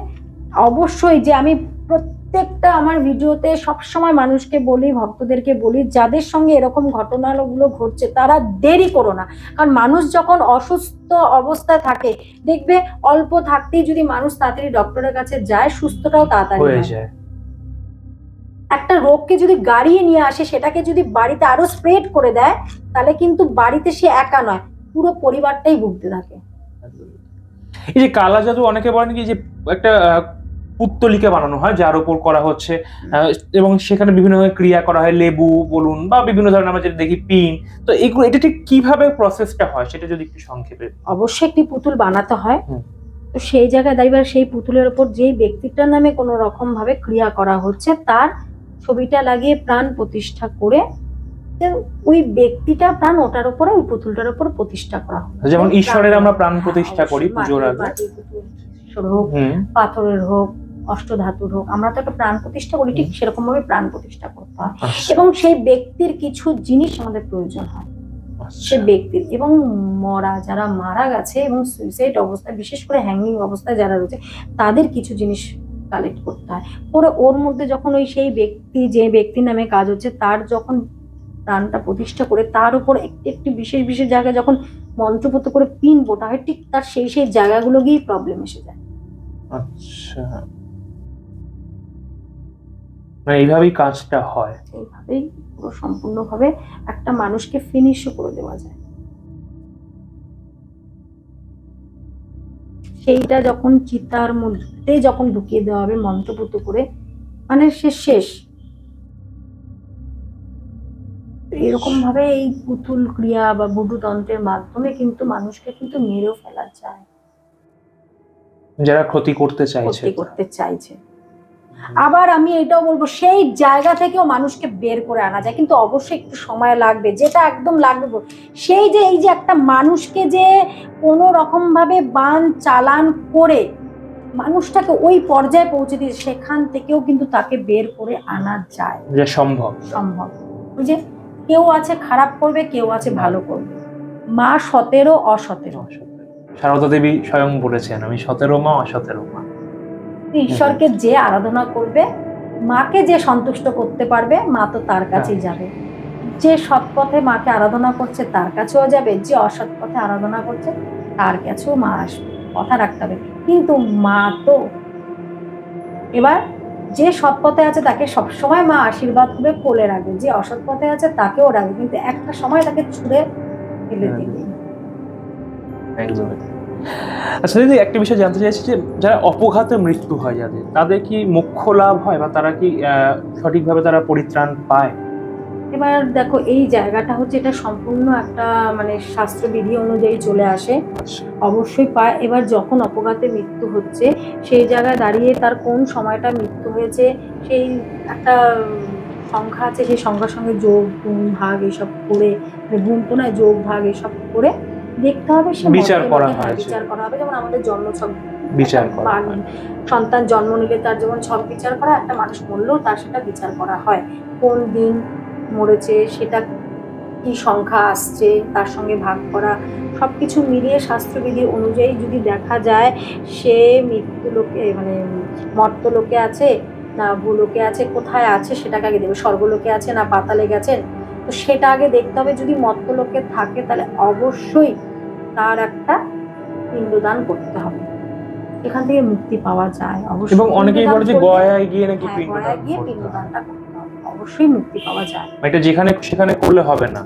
অবশ্যই যে আমি প্রত্যেকটা আমার ভিডিওতে সবসময় মানুষকে বলি, ভক্তদেরকে বলি, যাদের সঙ্গে এরকম ঘটনাগুলো ঘটছে তারা দেরি করো না। কারণ মানুষ যখন অসুস্থ অবস্থায় থাকে, দেখবে অল্প থাকতেই যদি মানুষ তাড়াতাড়ি ডক্টরের কাছে যায়, সুস্থটাও তাড়াতাড়ি হয়ে যায়। একটা রোগকে যদি গাড়িয়ে নিয়ে আসে, সেটাকে যদি বাড়িতে আরো স্প্রেড করে দেয়, তাহলে কিন্তু বাড়িতে সে একা নয়, পুরো পরিবারটাই ভুগতে থাকে। এই যে কালা জাদু, অনেকে বলেন কি যে একটা পুত্তলিকা বানানো হয় যার উপর করা হচ্ছে, এবং সেখানে বিভিন্ন ধরনের ক্রিয়া করা হয়, লেবু বলুন বা বিভিন্ন ধরনের আমরা যেটা দেখি পিন, তো এগুলো এটা ঠিক কিভাবে প্রসেসটা হয় সেটা যদি একটু সংক্ষেপে। অবশ্যই একটি পুতুল বানাতে হয়, তো সেই জায়গায় দাঁড়িয়ে সেই পুতুলের উপর যেই ব্যক্তিটার নামে কোনো রকম ভাবে ক্রিয়া করা হচ্ছে তার ছবিটা লাগিয়ে প্রাণ প্রতিষ্ঠা করে ওই ব্যক্তিটা প্রাণ ওটার উপরে, ওই পুতুলটার উপর প্রতিষ্ঠা করা হয়। যেমন ঈশ্বরের আমরা প্রাণ প্রতিষ্ঠা করি পুজোর আগে, হোক, পাথরের হোক, অষ্টধাতুর হোক, আমরা তো একটা প্রাণ প্রতিষ্ঠা করি, ঠিক সেরকম ভাবে প্রাণ প্রতিষ্ঠা করতে হয়। এবং সেই ব্যক্তির কিছু জিনিস আমাদের প্রয়োজন হয়, সে ব্যক্তির এবং যারা মারা গেছে এবং সুইসাইড অবস্থায়, বিশেষ করে হ্যাঙ্গিং অবস্থায় যারা রয়েছে, তাদের কিছু জিনিস কালেক্ট করতে হয়। পরে ওর মধ্যে যখন ওই সেই ব্যক্তি, যে ব্যক্তির নামে কাজ হচ্ছে, তার যখন প্রাণটা প্রতিষ্ঠা করে তার উপর একটি বিশেষ বিশেষ জায়গায় যখন মন্ত্রপত করে পিন পোটা হয়, ঠিক তার সেই সেই জায়গাগুলো গিয়ে প্রবলেম এসে যায়। আচ্ছা, এইভাবেই কাজটা হয়। এইভাবেই পুরো সম্পূর্ণভাবে একটা মানুষকে ফিনিশও করে দেওয়া যায়। সেইটা যখন চিতার মধ্যে যখন ঢুকিয়ে দেওয়া হবে মন্ত্রপুত করে, মানে সে শেষ। এরকম ভাবে এই পুতুল ক্রিয়া বা বুডু তন্ত্রের মাধ্যমে কিন্তু মানুষকে কিন্তু মেরেও ফেলা যায়, যারা ক্ষতি করতে চাইছে। আবার আমি এটাও বলবো সেই জায়গা থেকেও মানুষকে বের করে আনা যায়, কিন্তু অবশ্যই একটু সময় লাগবে, যেটা একদম লাগবে। সেই যে এই যে একটা মানুষকে যে কোনো রকম ভাবে বান চালান করে মানুষটাকে ওই পর্যায়ে পৌঁছে দিয়ে সেখান থেকেও কিন্তু তাকে বের করে আনা যায়, যে সম্ভব। ওই যে কেউ আছে খারাপ করবে, কেউ আছে ভালো করবে। মা 17 অ17। সারদা দেবী স্বয়ং বলেছেন, আমি 17 মা অ17 মা। ঈশ্বরকে যে আরাধনা করবে, মাকে যে সন্তুষ্ট করতে পারবে, মা তো তার কাছেই যাবে। যে সৎ পথে মাকে আরাধনা করছে তার কাছেও যাবে, যে অসৎ পথে আরাধনা করছে তার কাছেও মা আসবে, কথা রাখতে হবে। কিন্তু মা তো এবার যে সৎ পথে আছে তাকে সবসময় মা আশীর্বাদ করে কোলে রাখবে, যে অসৎ পথে আছে তাকেও রাখবে, কিন্তু একটা সময় তাকে ছুঁড়ে ফেলে দিবে। একদমই। আচ্ছা দিদি, একটা বিষয় জানতে চাইছি যে যারা অপঘাতে মৃত্যু হয় যাদের, তাদের কি মোক্ষ লাভ হয় বা তারা কি সঠিকভাবে তারা পরিত্রাণ পায়? এবার দেখো এই জায়গাটা হচ্ছে, এটা সম্পূর্ণ একটা মানে শাস্ত্রবিধি অনুযায়ী চলে আসে, অবশ্যই পায়। এবার যখন অপঘাতে মৃত্যু হচ্ছে সেই জায়গায় দাঁড়িয়ে তার কোন সময়টা মৃত্যু হয়েছে সেই একটা সংখ্যা আছে, সেই সংখ্যার সঙ্গে যোগ গুণ ভাগ এসব করে, গুণ তো নয় যোগ ভাগ এসব করে দেখতে হবে, সে বিচার করা হবে। যেমন আমাদের জন্ম ছক বিচার করা, সন্তান জন্ম নিলে তার যেমন ছক বিচার করা, একটা মানুষ মরলেও তার সেটা বিচার করা হয়, কোন দিন মরেছে, সেটা কি সংখ্যা আসছে, তার সঙ্গে ভাগ করা, সবকিছু মিলিয়ে শাস্ত্রবিধি অনুযায়ী যদি দেখা যায় সে মৃত্যু লোকে মানে মর্তলোকে আছে না ভূলোকে আছে, কোথায় আছে সেটাকে আগে দেবে, স্বর্গলোকে আছে না পাতালে গেছেন, তো সেটা আগে দেখতে হবে। যদি মর্তলোকে থাকে তাহলে অবশ্যই তার একটা পিণ্ডদান করতে হবে, এখান থেকে মুক্তি পাওয়া যায়। অবশ্যই। এবং অনেকেই বলে যে গয়ায় গিয়ে নাকি পিণ্ডদানটা অবশ্যই মুক্তি পাওয়া যায়, এটা যেখানে সেখানে করলে হবে না।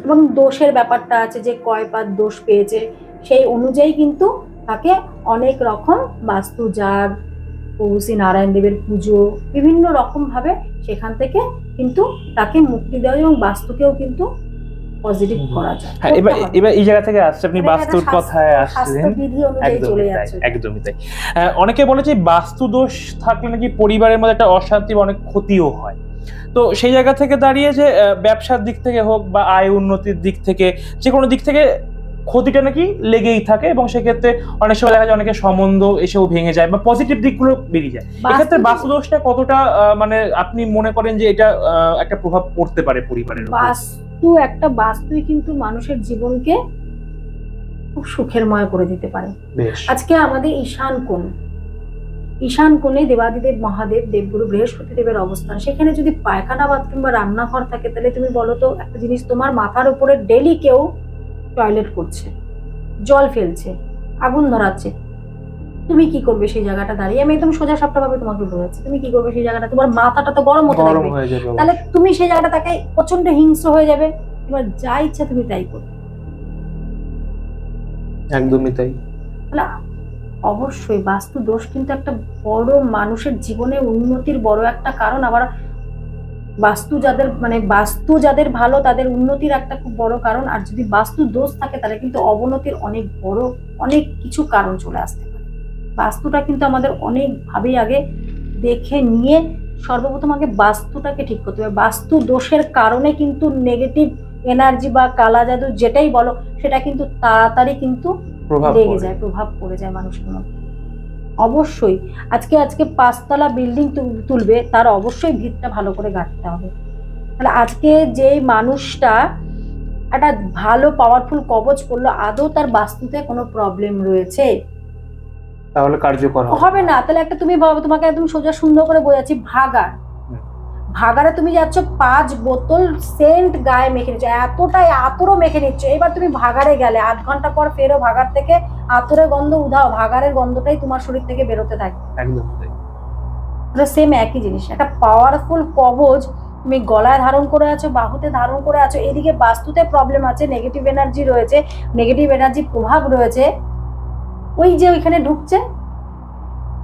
এবং দোষের ব্যাপারটা আছে, যে কয় পাত দোষ পেয়েছে সেই অনুযায়ী কিন্তু তাকে অনেক রকম বাস্তু যাগ, শ্রী নারায়ণ দেবের পুজো, বিভিন্ন রকম ভাবে সেখান থেকে কিন্তু তাকে মুক্তি দেওয়া এবং বাস্তুকেও কিন্তু পজিটিভ করা যায়। এবার এই জায়গা থেকে আসছে, আপনি বাস্তুর কথায় আসলেন, একদমই তাই। অনেকে বলে যে বাস্তু দোষ থাকলে নাকি পরিবারের মধ্যে একটা অশান্তি, অনেক ক্ষতিও হয়। তো সেই জায়গা থেকে দাঁড়িয়ে যে ব্যবসার দিক থেকে হোক বা আয় উন্নতির দিক থেকে, যে কোনো দিক থেকে ক্ষতিটা নাকি লেগেই থাকে, এবং সেক্ষেত্রে অনেক সময় দেখা যায় অনেকের সম্বন্ধ এসেও ভেঙে যায় বা পজিটিভ দিকগুলো বেরিয়ে যায়। এক্ষেত্রে বাস্তু দোষটা কতটা মানে আপনি মনে করেন যে এটা একটা প্রভাব পড়তে পারে পরিবারের উপর? বাস্তুই কিন্তু মানুষের জীবনকে খুব সুখেরময় করে দিতে পারে। আজকে আমাদের ঈশান কোণে দেবাদিদেব মহাদেব দেবগুরু বৃহস্পতি দেবের অবস্থান, সেখানে যদি পায়খানা বাথরুম বা রান্নাঘর থাকে, তাহলে তুমি বলো তো একটা জিনিস, তোমার মাথার উপরে ডেলি কেউ টয়লেট করছে, জল ফেলছে, আগুন ধরাচ্ছে, তুমি কি করবে সেই জায়গাটা দাঁড়িয়ে? আমি একদম সোজা সাপটা ভাবে তোমাকে বোঝাচ্ছি, তুমি কি করবে সেই জায়গাটা? তোমার মাথাটা তো গরম হতে থাকবে, তাহলে তুমি সেই জায়গাটা তাকে প্রচন্ড হিংস্র হয়ে যাবে, এবার যা ইচ্ছা তুমি তাই করবে। একদমই তাই। অবশ্যই বাস্তু দোষ কিন্তু একটা বড় মানুষের জীবনে উন্নতির বড় একটা কারণ। আবার বাস্তু যাদের ভালো তাদের উন্নতির একটা খুব বড় কারণ, আর যদি বাস্তু দোষ থাকে তাহলে কিন্তু অবনতির অনেক কিছু কারণ চলে আসতে পারে। বাস্তুটা কিন্তু আমাদের অনেক ভাবেই আগে দেখে নিয়ে সর্বপ্রথম আগে বাস্তুটাকে ঠিক করতে হবে। বাস্তু দোষের কারণে কিন্তু নেগেটিভ এনার্জি বা কালা জাদু যেটাই বলো সেটা কিন্তু তাড়াতাড়ি কিন্তু লেগে যায়, প্রভাব পড়ে যায় মানুষের মধ্যে। অবশ্যই আজকে 5তলা বিল্ডিং তুলবে, তার অবশ্যই ভিতটা ভালো করে গাঁথতে হবে। তাহলে আজকে যে মানুষটা একটা ভালো পাওয়ারফুল কবচ করলো, আদৌ তার বাস্তুতে কোনো প্রবলেম রয়েছে? তাহলে কার্যকর হবে না। তাহলে একটা তুমি তোমাকে একদম সোজা সুন্দর করে বোঝাচ্ছি, ভাগারে তুমি যাচ্ছ 5 বোতল সেন্ট গায়ে মেখে নিচ্ছ, এতটাই আতরও মেখে নিচ্ছ, এবার তুমি ভাগারে গেলে 8 ঘন্টা পর ফেরো ভাগার থেকে আতরের গন্ধ উধাও, ভাগারের গন্ধটাই তোমার শরীর থেকে বেরোতে থাকে। একদম সেম একই জিনিস, একটা পাওয়ারফুল কবচ তুমি গলায় ধারণ করে আছো, বাহুতে ধারণ করে আছো, এদিকে বাস্তুতে প্রবলেম আছে, নেগেটিভ এনার্জি রয়েছে, নেগেটিভ এনার্জি প্রভাব রয়েছে, ওই যে ওইখানে ঢুকছে,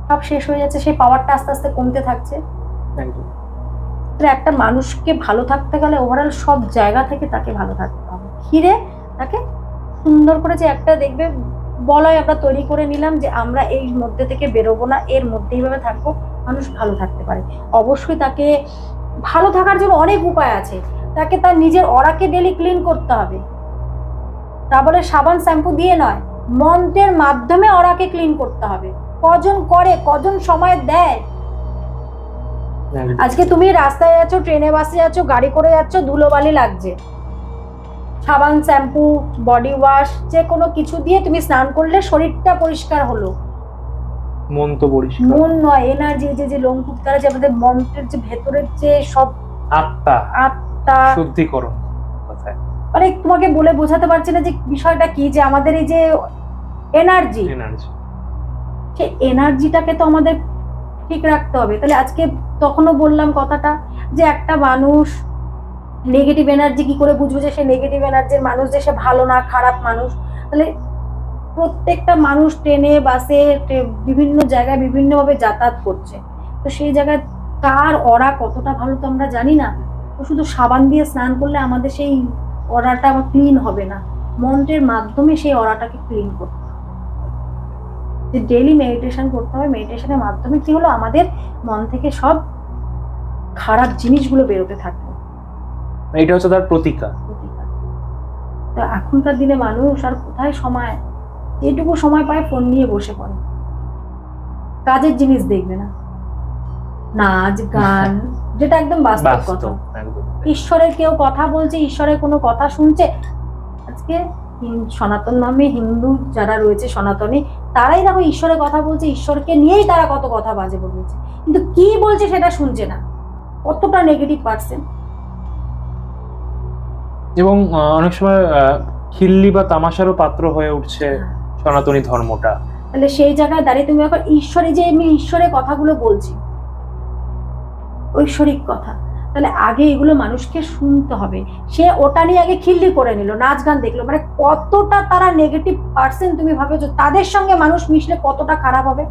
সব শেষ হয়ে যাচ্ছে, সেই পাওয়ারটা আস্তে আস্তে কমতে থাকছে। একটা মানুষকে ভালো থাকতে গেলে ওভারঅল সব জায়গা থেকে তাকে ভালো থাকতে হবে, ঘিরে তাকে সুন্দর করে, যে একটা দেখবে বলয় আমরা তৈরি করে নিলাম যে আমরা এই মধ্যে থেকে বেরোবো না, এর মধ্যেই ভাবে থাকবো, মানুষ ভালো থাকতে পারে। অবশ্যই তাকে ভালো থাকার জন্য অনেক উপায় আছে। তাকে তার নিজের অরাকে ডেলি ক্লিন করতে হবে, তা বলে সাবান শ্যাম্পু দিয়ে নয়, মন্ত্রের মাধ্যমে অরাকে ক্লিন করতে হবে। কজন করে, কজন সময় দেয়? আজকে তুমি রাস্তায় যাচ্ছ, ট্রেনে বাসে যাচ্ছ, গাড়ি করে যাচ্ছ, ধুলোবালি লাগছে, সাবান শ্যাম্পু বডি ওয়াশ যে কোনো কিছু দিয়ে তুমি স্নান করলে শরীরটা পরিষ্কার হলো, মন তো পরিষ্কার, মন নয়, এনার্জি যে লোমকূপ দ্বারা যে আমাদের মন্ত্রের যে ভেতরের যে সব আত্মা শুদ্ধিকরণ কথায়, মানে তোমাকে বলে বোঝাতে পারছি না যে বিষয়টা কি, যে আমাদের এই যে এনার্জি, সেই এনার্জিটাকে তো আমাদের ঠিক রাখতে হবে। তাহলে আজকে তখনও বললাম কথাটা যে একটা মানুষ নেগেটিভ এনার্জি কি করে বুঝবো যে সে নেগেটিভ এনার্জির মানুষ, যে সে ভালো না খারাপ মানুষ? তাহলে প্রত্যেকটা মানুষ ট্রেনে বাসে বিভিন্ন জায়গায় বিভিন্নভাবে যাতায়াত করছে, তো সেই জায়গায় কার অরা কতটা ভালো তো আমরা জানি না। তো শুধু সাবান দিয়ে স্নান করলে আমাদের সেই অরাটা আবার ক্লিন হবে না, মন্ত্রের মাধ্যমে সেই অরাটাকে ক্লিন করতে হবে। যে ডেইলি মেডিটেশন করতে হবে, মেডিটেশনের মাধ্যমে কি হলো, আমাদের মন থেকে সব খারাপ জিনিসগুলো বেরোতে থাকবে। এটা হচ্ছে তার প্রতিকার। তো এখনকার দিনে মানুষ আর কোথায় সময়, যেটুকু সময় পায় ফোন নিয়ে বসে পড়ে, কাজের জিনিস দেখবে না, নাচ গান, যেটা একদম বাস্তব কথা। ঈশ্বরের কেউ কথা বলছে, ঈশ্বরের কোনো কথা শুনছে? আজকে সনাতন ধর্মে হিন্দু যারা রয়েছে সনাতনী, তারাই দেখো ঈশ্বরের কথা বলছে, ঈশ্বরকে নিয়েই তারা কত কথা বাজে বলছে, কিন্তু কি বলছে সেটা শুনছে না। কতটা নেগেটিভ পার্সেন্ট। এবং অনেক সময় খিল্লি বা তামাশারও পাত্র হয়ে উঠছে সনাতনী ধর্মটা। তাহলে সেই জায়গায় দাঁড়িয়ে তুমি এখন ঈশ্বরে, যে আমি ঈশ্বরের কথাগুলো বলছি, ঐশ্বরিক কথা, তাহলে আগে এগুলো মানুষকে শুনতে হবে। সে ওটা নিয়ে আগে খিল্লি করে নিল, নাচ গান দেখলো, মানে কতটা তারা নেগেটিভ পার্সেন্ট তুমি ভাবেছো, তাদের সঙ্গে মানুষ মিশলে কতটা খারাপ হবে।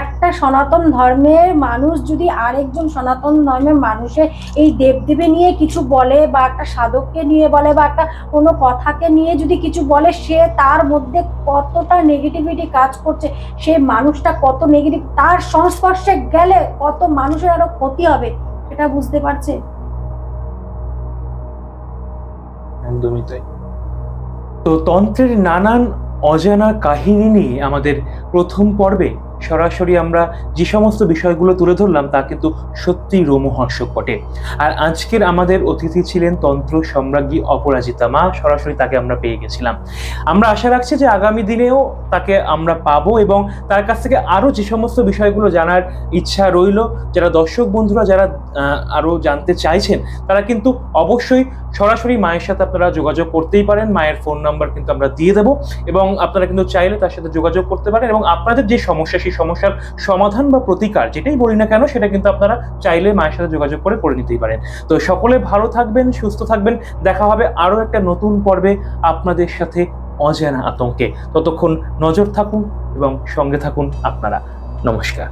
একটা সনাতন ধর্মের মানুষ যদি আরেকজন সনাতন ধর্মের মানুষের এই দেবদেবী নিয়ে কিছু বলে, বা একটা সাধককে নিয়ে বলে, বা একটা কোনো কথাকে নিয়ে যদি কিছু বলে, সে তার মধ্যে কতটা নেগেটিভিটি কাজ করছে, সে মানুষটা কত নেগেটিভ, তার সংস্পর্শে গেলে কত মানুষের আরো ক্ষতি হবে, সেটা বুঝতে পারছে? একদমই তাই। তো তন্ত্রের নানান অজানা কাহিনী নিয়ে আমাদের প্রথম পর্বে সরাসরি আমরা যে সমস্ত বিষয়গুলো তুলে ধরলাম তা কিন্তু সত্যি রোমহর্ষক বটে। আর আজকের আমাদের অতিথি ছিলেন তন্ত্র সম্রাজ্ঞী অপরাজিতা মা, সরাসরি তাকে আমরা পেয়ে গেছিলাম। আমরা আশা রাখছি যে আগামী দিনেও তাকে আমরা পাবো এবং তার কাছ থেকে আরো যে সমস্ত বিষয়গুলো জানার ইচ্ছা রইল, যারা দর্শক বন্ধুরা যারা আরো জানতে চাইছেন তারা কিন্তু অবশ্যই সরাসরি মায়ের সাথে আপনারা যোগাযোগ করতেই পারেন। মায়ের ফোন নাম্বার কিন্তু আমরা দিয়ে দেবো এবং আপনারা কিন্তু চাইলে তার সাথে যোগাযোগ করতে পারেন এবং আপনাদের যে সমস্যা, সেই সমস্যার সমাধান বা প্রতিকার যেটাই বলি না কেন, সেটা কিন্তু আপনারা চাইলে মায়ের সাথে যোগাযোগ করে নিতেই পারেন। তো সকলে ভালো থাকবেন, সুস্থ থাকবেন, দেখা হবে আরো একটা নতুন পর্বে আপনাদের সাথে অজানা আতঙ্কে। ততক্ষণ নজর থাকুন এবং সঙ্গে থাকুন আপনারা। নমস্কার।